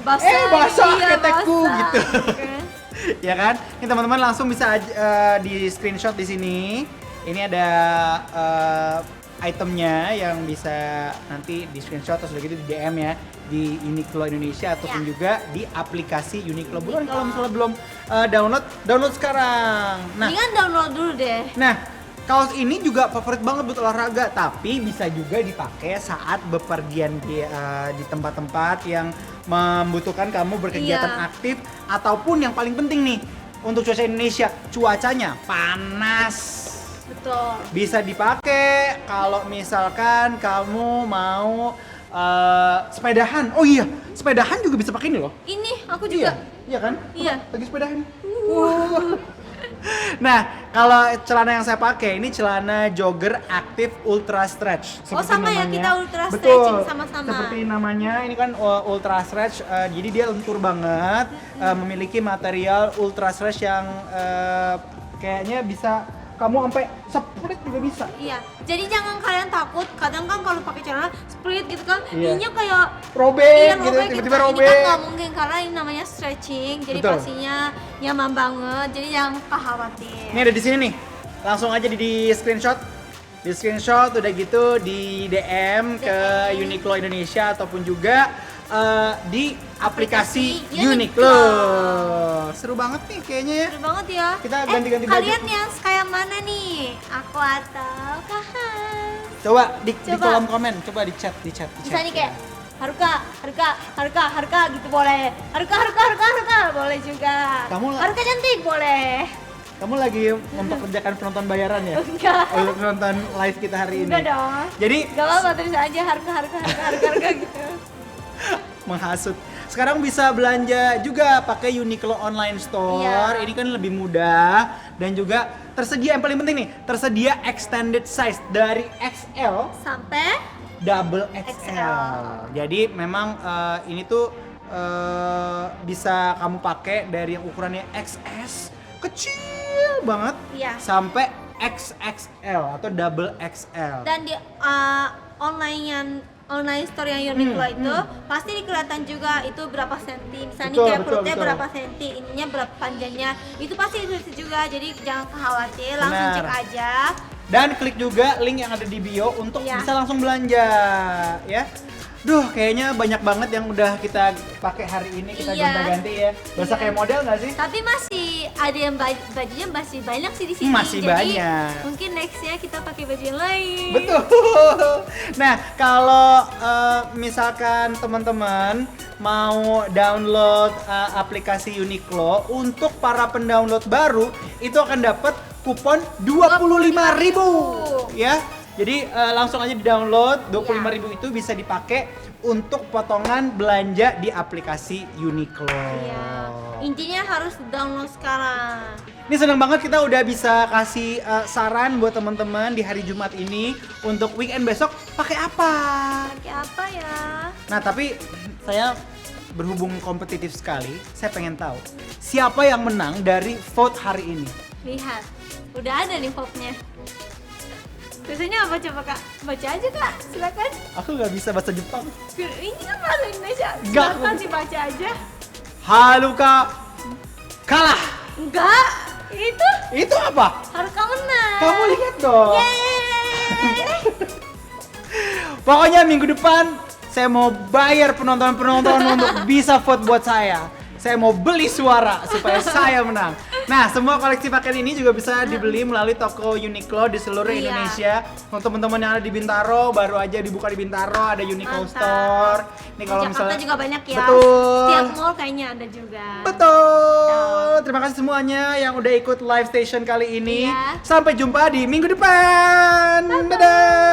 Speaker 1: basah ketekku gitu.
Speaker 2: Kan?
Speaker 1: Ya kan? Ini teman-teman langsung bisa di screenshot di sini. Ini ada itemnya yang bisa nanti di screenshot terus udah gitu di DM ya di Uniqlo Indonesia ataupun juga di aplikasi Uniqlo. Bukan kalau misalnya belum download sekarang. Nah,
Speaker 2: Mendingan download dulu deh.
Speaker 1: Nah, kaos ini juga favorit banget buat olahraga, tapi bisa juga dipakai saat bepergian di tempat-tempat yang membutuhkan kamu berkegiatan aktif, ataupun yang paling penting nih untuk cuaca Indonesia, cuacanya panas.
Speaker 2: Betul.
Speaker 1: Bisa dipakai kalau misalkan kamu mau sepedahan. Oh iya, sepedahan juga bisa pakai ini loh.
Speaker 2: Ini aku juga.
Speaker 1: Iya kan?
Speaker 2: Iya.
Speaker 1: Coba, lagi sepedahan. Nah, kalau celana yang saya pakai ini celana jogger aktif ultra stretch.
Speaker 2: Oh sama ya, kita ultra
Speaker 1: Betul.
Speaker 2: stretching sama-sama.
Speaker 1: Seperti namanya, ini kan ultra stretch. Jadi dia lentur banget, memiliki material ultra stretch yang kayaknya bisa kamu sampai split juga bisa.
Speaker 2: Iya. Jadi jangan kalian takut. Kadang kan kalau pakai celana split gitu kan,
Speaker 1: Iya.
Speaker 2: ininya kayak
Speaker 1: Robek gitu,
Speaker 2: robek
Speaker 1: tiba-tiba
Speaker 2: Ini
Speaker 1: robek.
Speaker 2: kan nggak mungkin karena ini namanya stretching. Jadi
Speaker 1: Betul.
Speaker 2: pastinya nyaman banget. Jadi jangan khawatir.
Speaker 1: Ini ada di sini nih. Langsung aja di screenshot. Di screenshot udah gitu di DM ke Uniqlo Indonesia ataupun juga di aplikasi Uniqlo. Seru banget nih kayaknya ya.
Speaker 2: Seru banget ya.
Speaker 1: Kita ganti-ganti baju.
Speaker 2: Kalian yang kayak mana nih? Aku atau Kahan?
Speaker 1: Coba di
Speaker 2: Coba.
Speaker 1: kolom komen, coba di chat.
Speaker 2: Misalnya kayak Haruka gitu boleh. Haruka boleh juga.
Speaker 1: Kamu-
Speaker 2: Haruka cantik boleh.
Speaker 1: Kamu lagi mempekerjakan penonton bayaran ya?
Speaker 2: Enggak.
Speaker 1: Untuk nonton live kita hari ini.
Speaker 2: Enggak dong.
Speaker 1: Jadi
Speaker 2: Gak apa-apa tulis aja Haruka gitu.
Speaker 1: menghasut. Sekarang bisa belanja juga pakai Uniqlo Online Store.
Speaker 2: Iya.
Speaker 1: Ini kan lebih mudah dan juga tersedia, yang paling penting nih, tersedia extended size dari XL
Speaker 2: Sampai
Speaker 1: double XL. Jadi memang ini tuh bisa kamu pakai dari yang ukurannya XS kecil banget
Speaker 2: Iya.
Speaker 1: sampai XXL atau double XL.
Speaker 2: dan di online store yang Uniqlo itu pasti kelihatan juga itu berapa senti, misalnya
Speaker 1: Betul,
Speaker 2: kayak
Speaker 1: betul,
Speaker 2: perutnya
Speaker 1: betul.
Speaker 2: berapa senti, ininya berapa panjangnya, itu pasti itu juga, jadi jangan khawatir, langsung
Speaker 1: Benar.
Speaker 2: cek aja.
Speaker 1: Dan klik juga link yang ada di bio untuk
Speaker 2: Iya.
Speaker 1: bisa langsung belanja ya. Duh, kayaknya banyak banget yang udah kita pakai hari ini, kita
Speaker 2: Iya.
Speaker 1: gonta-ganti ya. Berasa
Speaker 2: Iya.
Speaker 1: kayak model nggak sih?
Speaker 2: Tapi masih ada yang bajunya masih banyak sih di sini.
Speaker 1: Masih
Speaker 2: jadi
Speaker 1: banyak.
Speaker 2: mungkin nextnya kita pakai baju yang lain.
Speaker 1: Betul. Nah, kalau misalkan teman-teman mau download aplikasi Uniqlo, untuk para pendownload baru itu akan dapat kupon 25.000 ya. Jadi langsung aja di-download, 25.000 itu bisa dipakai untuk potongan belanja di aplikasi Uniqlo.
Speaker 2: Iya. Intinya harus download sekarang.
Speaker 1: Ini seneng banget kita udah bisa kasih saran buat teman-teman di hari Jumat ini untuk weekend besok pakai apa.
Speaker 2: Pakai apa ya?
Speaker 1: Nah, tapi saya berhubung kompetitif sekali, saya pengen tahu siapa yang menang dari vote hari ini.
Speaker 2: Lihat, udah ada nih vote-nya. Tulisannya apa coba Kak? Baca aja Kak, silakan.
Speaker 1: Aku nggak bisa bahasa Jepang.
Speaker 2: Ini kan bahasa Indonesia,
Speaker 1: Enggak.
Speaker 2: silakan dibaca aja.
Speaker 1: Haruka kalah.
Speaker 2: Enggak,
Speaker 1: Itu apa?
Speaker 2: Haruka menang.
Speaker 1: Kamu lihat dong.
Speaker 2: Yeay.
Speaker 1: Pokoknya minggu depan saya mau bayar penonton-penonton untuk bisa vote buat saya. Saya mau beli suara supaya saya menang. Nah, semua koleksi pakaian ini juga bisa dibeli melalui toko Uniqlo di seluruh
Speaker 2: Iya.
Speaker 1: Indonesia. Untuk teman-teman yang ada di Bintaro, baru aja dibuka di Bintaro, ada Uniqlo
Speaker 2: Mantap.
Speaker 1: Store. Ini
Speaker 2: Di
Speaker 1: kalau
Speaker 2: Jakarta
Speaker 1: misalnya
Speaker 2: juga banyak ya.
Speaker 1: Betul.
Speaker 2: Setiap mall kayaknya ada juga.
Speaker 1: Betul. Terima kasih semuanya yang udah ikut live station kali ini.
Speaker 2: Iya.
Speaker 1: Sampai jumpa di minggu depan. Dadah.